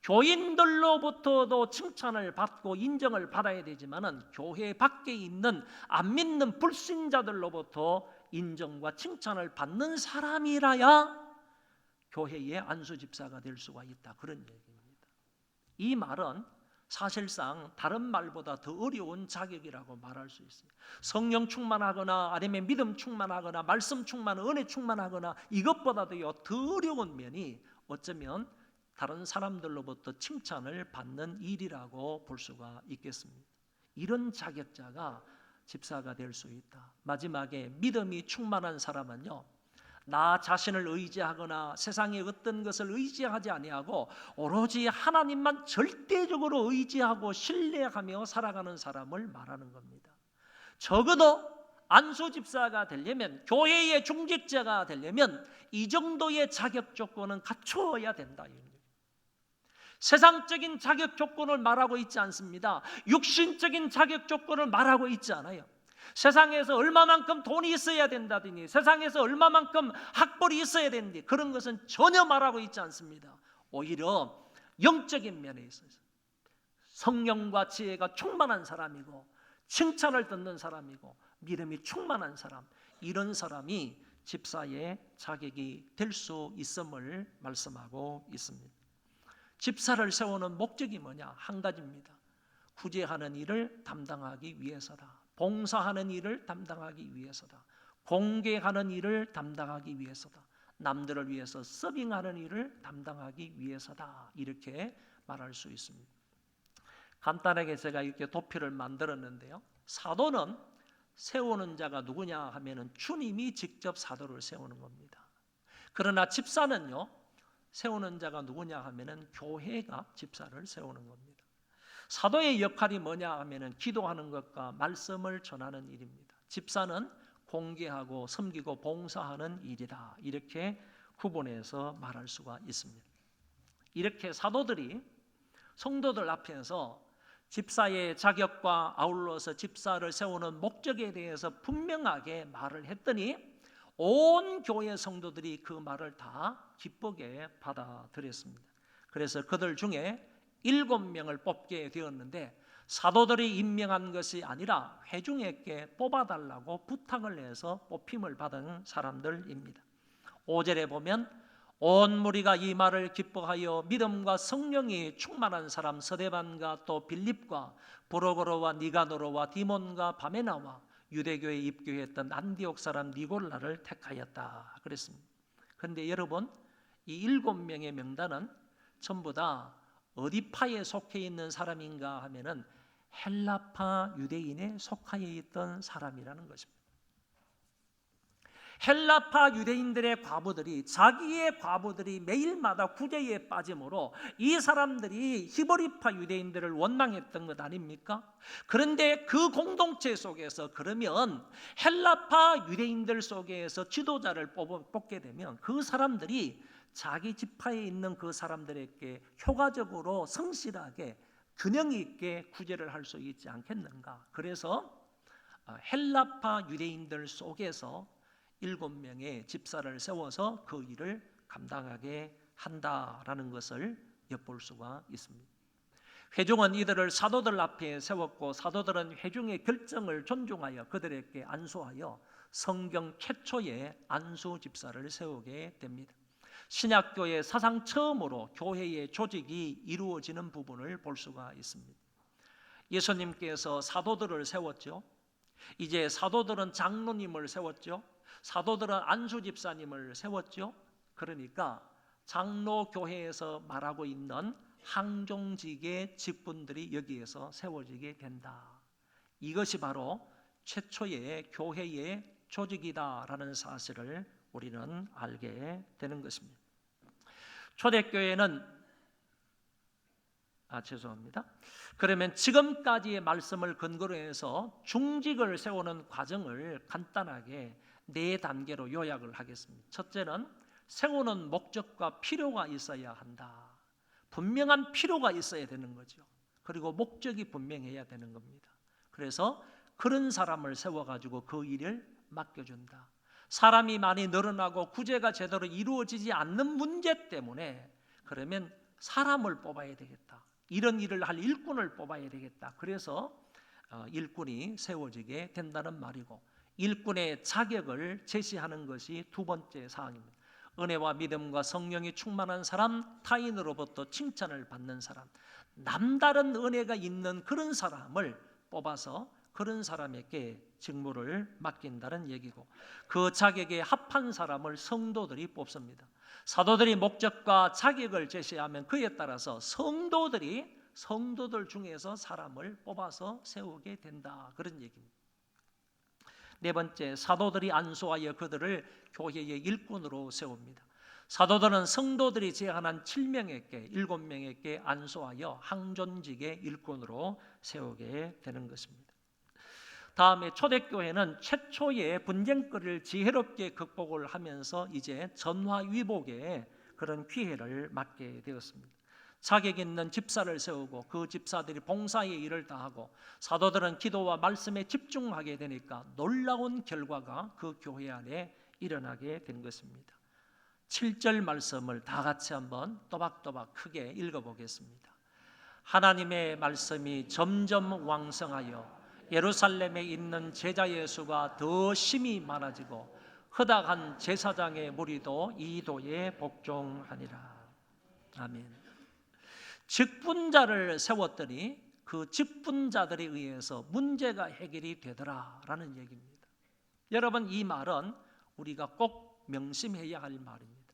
교인들로부터도 칭찬을 받고 인정을 받아야 되지만은 교회 밖에 있는 안 믿는 불신자들로부터 인정과 칭찬을 받는 사람이라야 교회의 안수 집사가 될 수가 있다 그런 얘기입니다. 이 말은 사실상 다른 말보다 더 어려운 자격이라고 말할 수 있습니다. 성령 충만하거나 아니면 믿음 충만하거나 말씀 충만, 은혜 충만하거나 이것보다도요 더 어려운 면이 어쩌면 다른 사람들로부터 칭찬을 받는 일이라고 볼 수가 있겠습니다. 이런 자격자가 집사가 될 수 있다. 마지막에 믿음이 충만한 사람은요 나 자신을 의지하거나 세상의 어떤 것을 의지하지 아니하고 오로지 하나님만 절대적으로 의지하고 신뢰하며 살아가는 사람을 말하는 겁니다. 적어도 안수 집사가 되려면, 교회의 중직자가 되려면 이 정도의 자격 조건은 갖추어야 된다. 세상적인 자격 조건을 말하고 있지 않습니다. 육신적인 자격 조건을 말하고 있지 않아요. 세상에서 얼마만큼 돈이 있어야 된다더니, 세상에서 얼마만큼 학벌이 있어야 되는데, 그런 것은 전혀 말하고 있지 않습니다. 오히려 영적인 면에 있어서 성령과 지혜가 충만한 사람이고, 칭찬을 듣는 사람이고, 믿음이 충만한 사람, 이런 사람이 집사의 자격이 될 수 있음을 말씀하고 있습니다. 집사를 세우는 목적이 뭐냐? 한 가지입니다. 구제하는 일을 담당하기 위해서다. 봉사하는 일을 담당하기 위해서다. 공개하는 일을 담당하기 위해서다. 남들을 위해서 서빙하는 일을 담당하기 위해서다. 이렇게 말할 수 있습니다. 간단하게 제가 이렇게 도표를 만들었는데요. 사도는 세우는 자가 누구냐 하면은 주님이 직접 사도를 세우는 겁니다. 그러나 집사는요, 세우는 자가 누구냐 하면은 교회가 집사를 세우는 겁니다. 사도의 역할이 뭐냐 하면은 기도하는 것과 말씀을 전하는 일입니다. 집사는 공개하고 섬기고 봉사하는 일이다. 이렇게 구분해서 말할 수가 있습니다. 이렇게 사도들이 성도들 앞에서 집사의 자격과 아울러서 집사를 세우는 목적에 대해서 분명하게 말을 했더니 온 교회 성도들이 그 말을 다 기쁘게 받아들였습니다. 그래서 그들 중에 7명을 뽑게 되었는데, 사도들이 임명한 것이 아니라 회중에게 뽑아달라고 부탁을 해서 뽑힘을 받은 사람들입니다. 5절에 보면 온 무리가 이 말을 기뻐하여 믿음과 성령이 충만한 사람 서데반과 또 빌립과 브로고로와 니가노로와 디몬과 바메나와 유대교에 입교했던 안디옥 사람 니골라를 택하였다 그랬습니다. 그런데 여러분, 이 7명의 명단은 전부 다 어디 파에 속해 있는 사람인가 하면은 헬라파 유대인에 속하여 있던 사람이라는 것입니다. 헬라파 유대인들의 과부들이, 자기의 과부들이 매일마다 구제에 빠짐으로 이 사람들이 히브리파 유대인들을 원망했던 것 아닙니까? 그런데 그 공동체 속에서 그러면 헬라파 유대인들 속에서 지도자를 뽑게 되면 그 사람들이 자기 지파에 있는 그 사람들에게 효과적으로 성실하게 균형 있게 구제를 할 수 있지 않겠는가? 그래서 헬라파 유대인들 속에서 7명의 집사를 세워서 그 일을 감당하게 한다라는 것을 엿볼 수가 있습니다. 회중은 이들을 사도들 앞에 세웠고, 사도들은 회중의 결정을 존중하여 그들에게 안수하여 성경 최초의 안수 집사를 세우게 됩니다. 신약교회 사상 처음으로 교회의 조직이 이루어지는 부분을 볼 수가 있습니다. 예수님께서 사도들을 세웠죠. 이제 사도들은 장로님을 세웠죠. 사도들은 안수 집사님을 세웠죠. 그러니까 장로교회에서 말하고 있는 항종직의 직분들이 여기에서 세워지게 된다. 이것이 바로 최초의 교회의 조직이다라는 사실을 우리는 알게 되는 것입니다. 초대교회는 그러면 지금까지의 말씀을 근거로 해서 중직을 세우는 과정을 간단하게 4단계로 요약을 하겠습니다. 첫째는 세우는 목적과 필요가 있어야 한다. 분명한 필요가 있어야 되는 거죠. 그리고 목적이 분명해야 되는 겁니다. 그래서 그런 사람을 세워가지고 그 일을 맡겨준다. 사람이 많이 늘어나고 구제가 제대로 이루어지지 않는 문제 때문에 그러면 사람을 뽑아야 되겠다. 이런 일을 할 일꾼을 뽑아야 되겠다. 그래서 일꾼이 세워지게 된다는 말이고, 일꾼의 자격을 제시하는 것이 두 번째 사항입니다. 은혜와 믿음과 성령이 충만한 사람, 타인으로부터 칭찬을 받는 사람, 남다른 은혜가 있는 그런 사람을 뽑아서 그런 사람에게 직무를 맡긴다는 얘기고, 그 자격에 합한 사람을 성도들이 뽑습니다. 사도들이 목적과 자격을 제시하면 그에 따라서 성도들 중에서 사람을 뽑아서 세우게 된다, 그런 얘기입니다. 네 번째, 사도들이 안수하여 그들을 교회의 일꾼으로 세웁니다. 사도들은 성도들이 제안한 7명에게 7명에게 안수하여 항존직의 일꾼으로 세우게 되는 것입니다. 다음에 초대교회는 최초의 분쟁거리를 지혜롭게 극복을 하면서 이제 전화위복의 그런 기회를 맞게 되었습니다. 자격 있는 집사를 세우고 그 집사들이 봉사의 일을 다하고 사도들은 기도와 말씀에 집중하게 되니까 놀라운 결과가 그 교회 안에 일어나게 된 것입니다. 7절 말씀을 다 같이 한번 또박또박 크게 읽어보겠습니다. 하나님의 말씀이 점점 왕성하여 예루살렘에 있는 제자 예수가 더 심히 많아지고 허다한 제사장의 무리도 이도에 복종하니라. 아멘. 직분자를 세웠더니 그 직분자들에 의해서 문제가 해결이 되더라라는 얘기입니다. 여러분, 이 말은 우리가 꼭 명심해야 할 말입니다.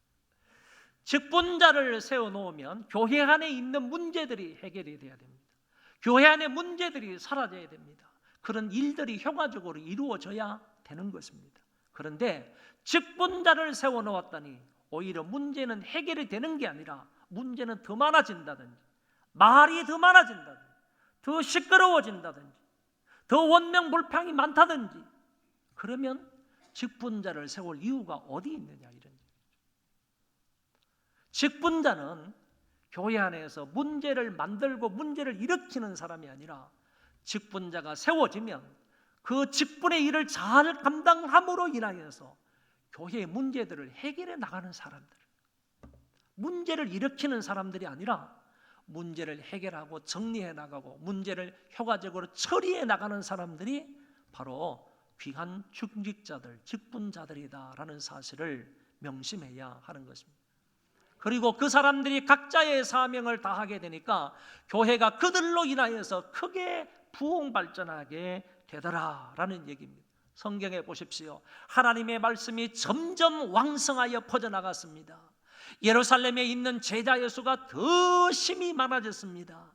직분자를 세워놓으면 교회 안에 있는 문제들이 해결이 돼야 됩니다. 교회 안에 문제들이 사라져야 됩니다. 그런 일들이 효과적으로 이루어져야 되는 것입니다. 그런데 직분자를 세워놓았더니 오히려 문제는 해결이 되는 게 아니라 문제는 더 많아진다든지, 말이 더 많아진다든지, 더 시끄러워진다든지, 더 원명불평이 많다든지, 그러면 직분자를 세울 이유가 어디 있느냐, 이런 얘기죠. 직분자는 교회 안에서 문제를 만들고 문제를 일으키는 사람이 아니라 직분자가 세워지면 그 직분의 일을 잘 감당함으로 인하여서 교회의 문제들을 해결해 나가는 사람들, 문제를 일으키는 사람들이 아니라 문제를 해결하고 정리해 나가고 문제를 효과적으로 처리해 나가는 사람들이 바로 귀한 중직자들, 직분자들이다라는 사실을 명심해야 하는 것입니다. 그리고 그 사람들이 각자의 사명을 다하게 되니까 교회가 그들로 인하여서 크게 부흥 발전하게 되더라라는 얘기입니다. 성경에 보십시오. 하나님의 말씀이 점점 왕성하여 퍼져나갔습니다. 예루살렘에 있는 제자 예수가 더 심히 많아졌습니다.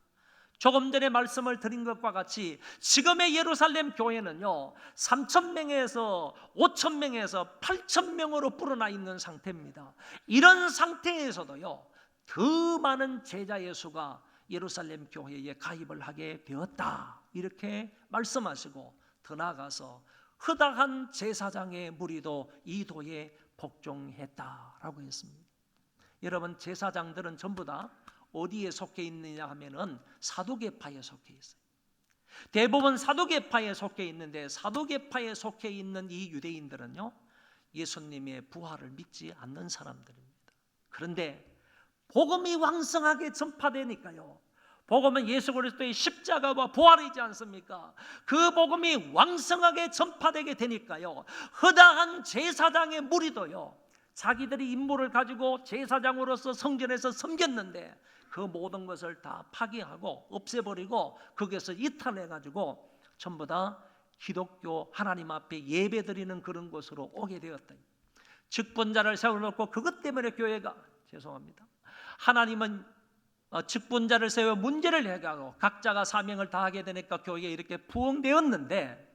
조금 전에 말씀을 드린 것과 같이 지금의 예루살렘 교회는요 3,000명에서 5,000명에서 8,000명으로 불어나 있는 상태입니다. 이런 상태에서도요 더 많은 제자 예수가 예루살렘 교회에 가입을 하게 되었다, 이렇게 말씀하시고 더 나아가서 허다한 제사장의 무리도 이 도에 복종했다라고 했습니다. 여러분, 제사장들은 전부 다 어디에 속해 있느냐 하면은 사두개파에 속해 있어요. 대부분 사두개파에 속해 있는데 사두개파에 속해 있는 이 유대인들은요 예수님의 부활을 믿지 않는 사람들입니다. 그런데 복음이 왕성하게 전파되니까요, 복음은 예수 그리스도의 십자가와 부활이지 않습니까? 그 복음이 왕성하게 전파되게 되니까요 허다한 제사장의 무리도요 자기들이 임무를 가지고 제사장으로서 성전에서 섬겼는데 그 모든 것을 다 파기하고 없애버리고 거기에서 이탈해가지고 전부 다 기독교 하나님 앞에 예배드리는 그런 곳으로 오게 되었다. 직분자를 세워놓고 그것 때문에 교회가, 죄송합니다, 하나님은 직분자를 세워 문제를 해가고 각자가 사명을 다하게 되니까 교회에 이렇게 부흥되었는데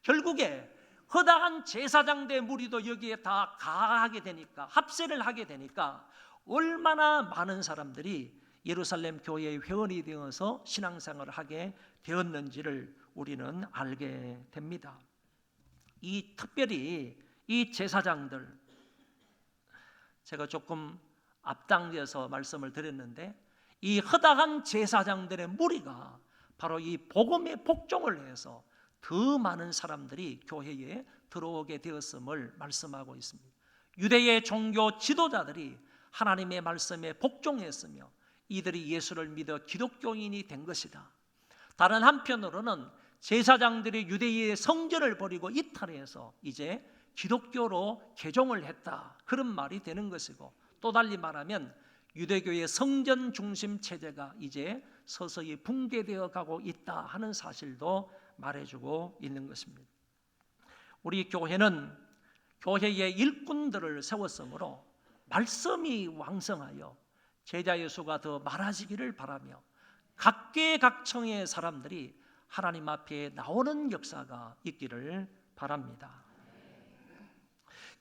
결국에 허다한 제사장대 무리도 여기에 다 가하게 되니까, 합세를 하게 되니까 얼마나 많은 사람들이 예루살렘 교회의 회원이 되어서 신앙생활을 하게 되었는지를 우리는 알게 됩니다. 특별히 이 제사장들, 제가 조금 앞당겨서 말씀을 드렸는데 이 허다한 제사장들의 무리가 바로 이 복음에 복종을 해서 더 많은 사람들이 교회에 들어오게 되었음을 말씀하고 있습니다. 유대의 종교 지도자들이 하나님의 말씀에 복종했으며 이들이 예수를 믿어 기독교인이 된 것이다. 다른 한편으로는 제사장들이 유대의 성전을 버리고 이탈해서 이제 기독교로 개종을 했다, 그런 말이 되는 것이고, 또 달리 말하면 유대교의 성전 중심 체제가 이제 서서히 붕괴되어 가고 있다 하는 사실도 말해주고 있는 것입니다. 우리 교회는 교회의 일꾼들을 세웠으므로 말씀이 왕성하여 제자 예수가 더 많아지기를 바라며 각계각층의 사람들이 하나님 앞에 나오는 역사가 있기를 바랍니다.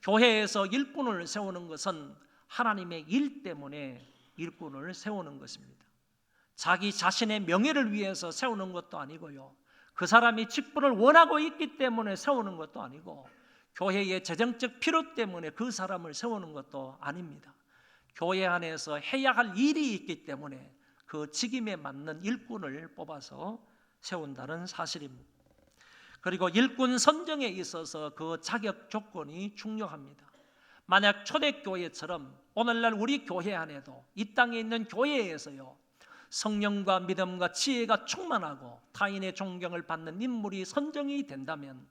교회에서 일꾼을 세우는 것은 하나님의 일 때문에 일꾼을 세우는 것입니다. 자기 자신의 명예를 위해서 세우는 것도 아니고요, 그 사람이 직분을 원하고 있기 때문에 세우는 것도 아니고, 교회의 재정적 필요 때문에 그 사람을 세우는 것도 아닙니다. 교회 안에서 해야 할 일이 있기 때문에 그 직임에 맞는 일꾼을 뽑아서 세운다는 사실입니다. 그리고 일꾼 선정에 있어서 그 자격 조건이 중요합니다. 만약 초대교회처럼 오늘날 우리 교회 안에도 이 땅에 있는 교회에서요, 성령과 믿음과 지혜가 충만하고 타인의 존경을 받는 인물이 선정이 된다면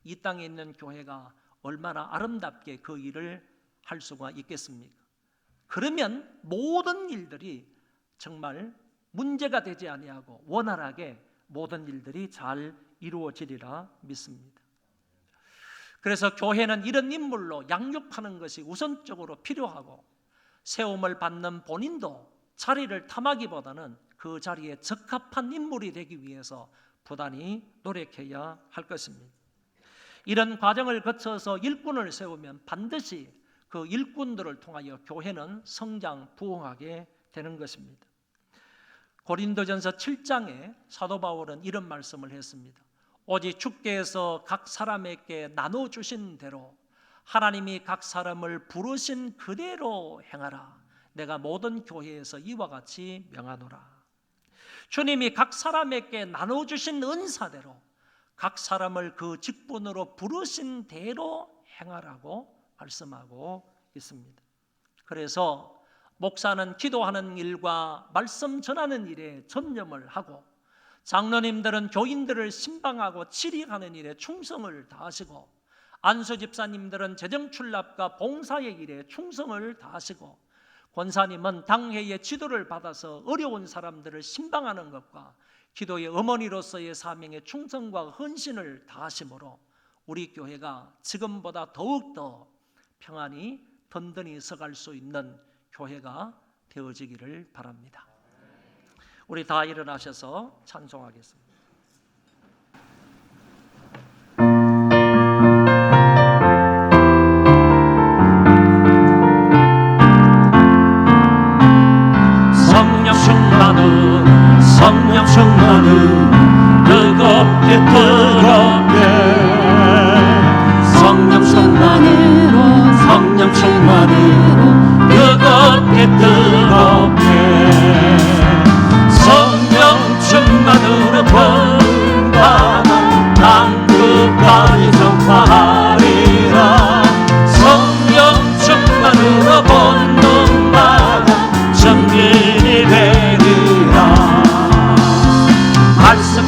이 땅에 있는 교회가 얼마나 아름답게 그 일을 할 수가 있겠습니까? 그러면 모든 일들이 정말 문제가 되지 아니하고 원활하게 모든 일들이 잘 이루어지리라 믿습니다. 그래서 교회는 이런 인물로 양육하는 것이 우선적으로 필요하고, 세움을 받는 본인도 자리를 탐하기보다는 그 자리에 적합한 인물이 되기 위해서 부단히 노력해야 할 것입니다. 이런 과정을 거쳐서 일꾼을 세우면 반드시 그 일꾼들을 통하여 교회는 성장 부흥하게 되는 것입니다. 고린도전서 7장에 사도 바울은 이런 말씀을 했습니다. 오직 주께서 각 사람에게 나눠주신 대로 하나님이 각 사람을 부르신 그대로 행하라. 내가 모든 교회에서 이와 같이 명하노라. 주님이 각 사람에게 나눠주신 은사대로 각 사람을 그 직분으로 부르신 대로 행하라고 말씀하고 있습니다. 그래서 목사는 기도하는 일과 말씀 전하는 일에 전념을 하고, 장로님들은 교인들을 신방하고 치리하는 일에 충성을 다하시고, 안수 집사님들은 재정출납과 봉사의 일에 충성을 다하시고, 권사님은 당회의 지도를 받아서 어려운 사람들을 신방하는 것과 기도의 어머니로서의 사명에 충성과 헌신을 다하심으로 우리 교회가 지금보다 더욱더 평안히 든든히 서갈 수 있는 교회가 되어지기를 바랍니다. 우리 다 일어나셔서 찬송하겠습니다. 성령 충만은 뜨겁게 뜨겁게, 성령 충만으로 뜨겁게 뜨겁게, 성령 충만으로 번방을 땅 끝까지 전파하리라. 성령 충만으로 본능마다 정인이 되리라. 말씀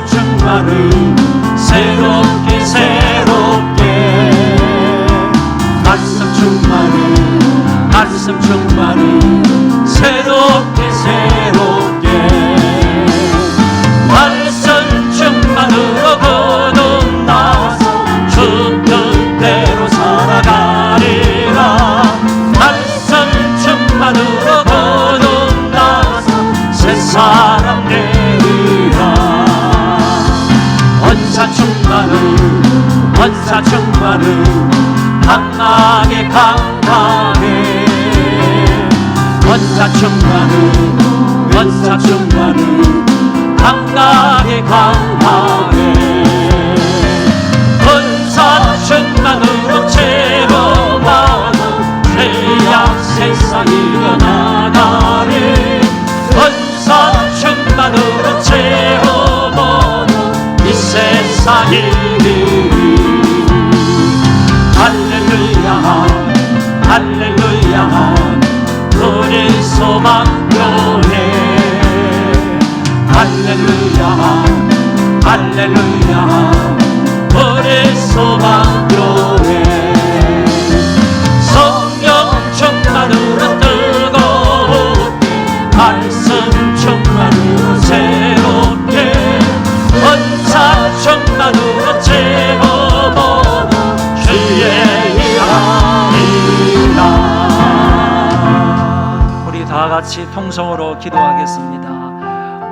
충만은 새롭게 말씀 충만은 새롭게 말씀 충만으로 거듭나서 주 뜻대로 살아가리라. 말씀 충만으로 거듭나서 새 사람 되리라. 원사 충만은 강하게 원사 충만은 강하게 원사 충만으로 채워봐도 죄악 세상 이겨나가리. 원사 충만으로 채워봐도 이 세상 이기리. 할렐루야 우리 소망교회. 할렐루야 우리 소망교회. 성령 충만으로 뜨겁게, 말씀 충만으로 새롭게, 원사 충만으로 채워보는 주의 우리 다 같이 통성으로 기도하겠습니다.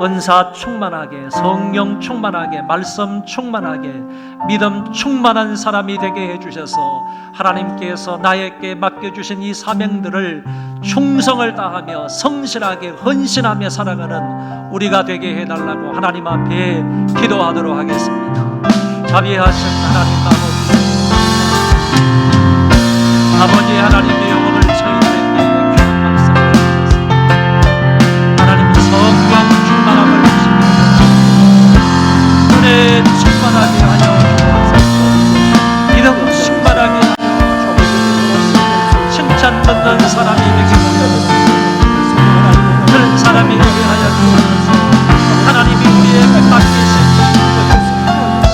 은사 충만하게, 성령 충만하게, 말씀 충만하게, 믿음 충만한 사람이 되게 해주셔서 하나님께서 나에게 맡겨주신 이 사명들을 충성을 다하며 성실하게 헌신하며 살아가는 우리가 되게 해달라고 하나님 앞에 기도하도록 하겠습니다. 자비하신 하나님 아버지 하나님의 오늘 저희들에게 귀한 말씀을 주셨습니다. 하나님 성령 충만함을 주십니다. 은혜 충만하게 하여 주옵소서. 믿음 충만하게 하여 주옵소서. 칭찬 듣는 사람이 되게 하여 주옵소서. 그런 사람이 되게 하여 주옵소서. 하나님이 우리에게 맡기신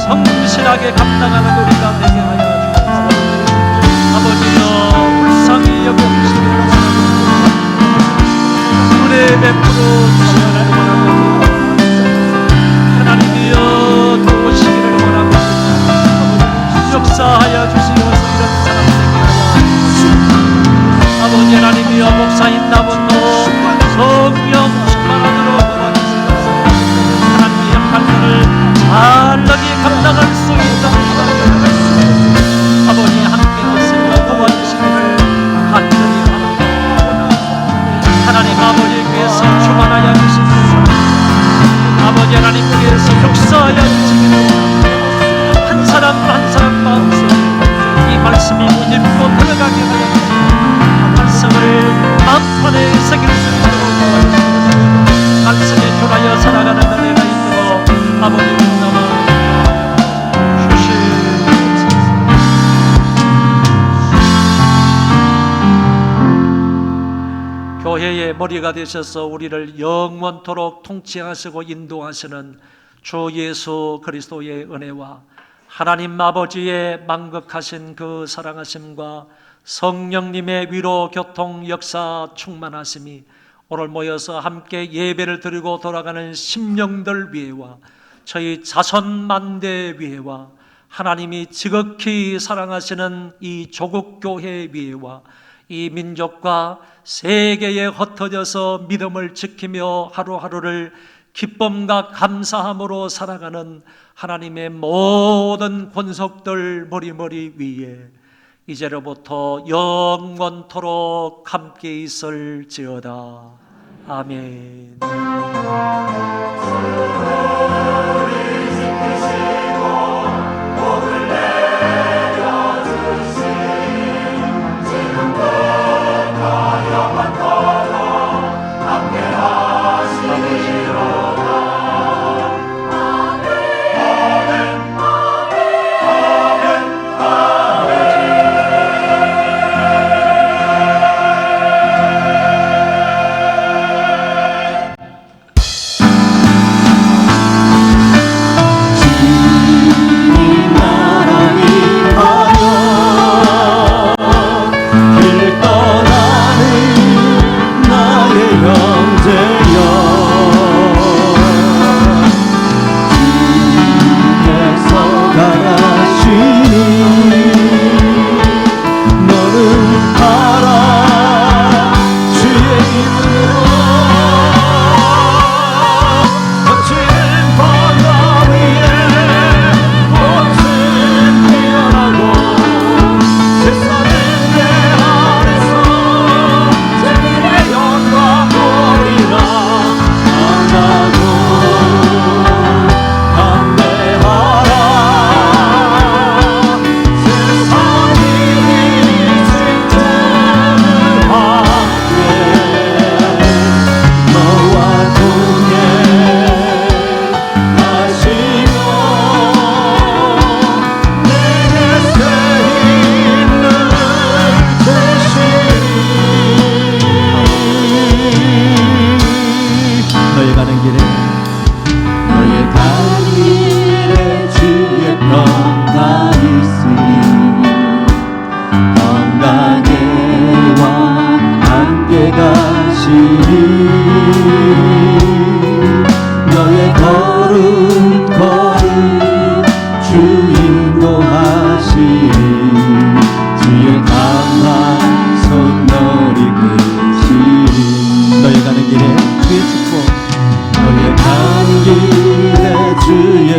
성실하게 감당하는 우리가 되게 하여 주옵소서. 아버지여 불쌍히 여겨주시기를 바랍니다. 은혜 베풀어 주시기를 바랍니다. 하나님이여 도우시기를 바랍니다. 역사하여 주시어서 이런 사람 되게 하여 주옵소서. 아버지 하나님이여 목사인 나분도 성령 충만하도록 도와주시옵소서. 하나님의 역할들을 잘나게 감당할 수 있도록 도와주시옵소서. 아버지 함께 하시고 도와주시기를 간절히 바랍니다. 하나님 아버지께서 충만하여 주시옵소서. 아버지 하나님께서 역사하여 주시기를 바랍니다. 한 사람 한 사람 마음속에 이 말씀이 무집고 들어가게 하여 주시옵소서. 말씀을 마음판에 새길 수 있도록 도와주시옵소서. 말씀에 준하여 살아가는 은혜가 있도록 아버지 나와 교회의 머리가 되셔서 우리를 영원토록 통치하시고 인도하시는 주 예수 그리스도의 은혜와 하나님 아버지의 만극하신 그 사랑하심과 성령님의 위로 교통 역사 충만하심이 오늘 모여서 함께 예배를 드리고 돌아가는 심령들 위에와 저희 자손만대 위에와 하나님이 지극히 사랑하시는 이 조국교회 위에와 이 민족과 세계에 흩어져서 믿음을 지키며 하루하루를 기쁨과 감사함으로 살아가는 하나님의 모든 권속들 머리머리 위에 이제로부터 영원토록 함께 있을지어다. 아멘.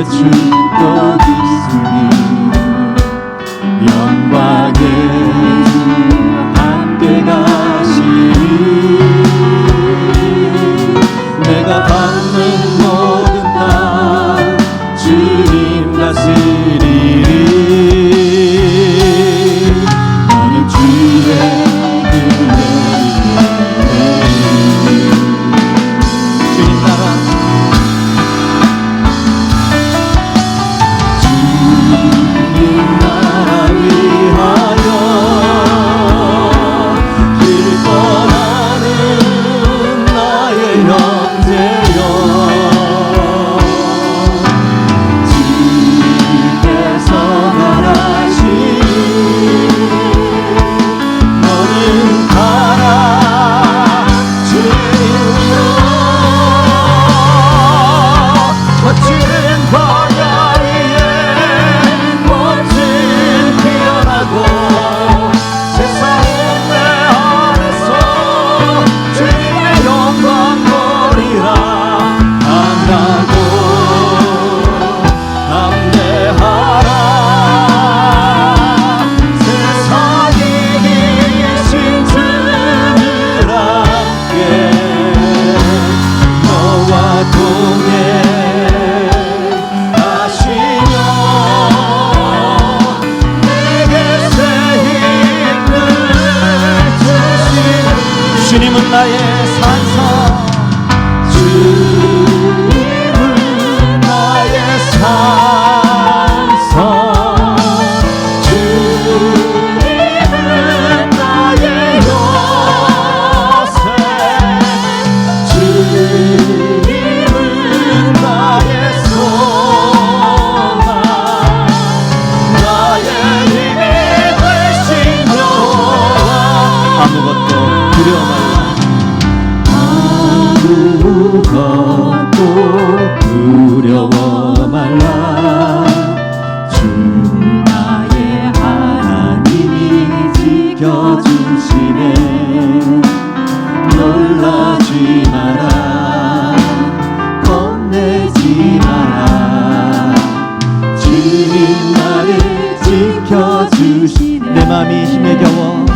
주껏 있으니 영광의 주 함께 가시니 내가 받는 모든 땅 주님 다스리리 나는 주의 주님 나라 나라 위하여 길 떠나는 나의 형제여 주께서 말하시니 너는 가라 주님으로 멋진 광야 위에 꽃은 피어나고 세상은 내 안에서 주님의 영광 거리라 한다고 담대하라 세상이 이기신 주를 함께 너와 동행하시며 내게 새 힘을 주시는 주님은 나의 산성 주님은 나의 산성 주님은 나의 요새 주님은 나의 소망 나의 힘이 되신 여호와 아무것도 두려워 말라 아무것도 두려워 말라 주 나의 하나님이 지켜주시네 놀라지 마라 겁내지 마라 주님 나를 지켜주시네 내 마음이 힘에 겨워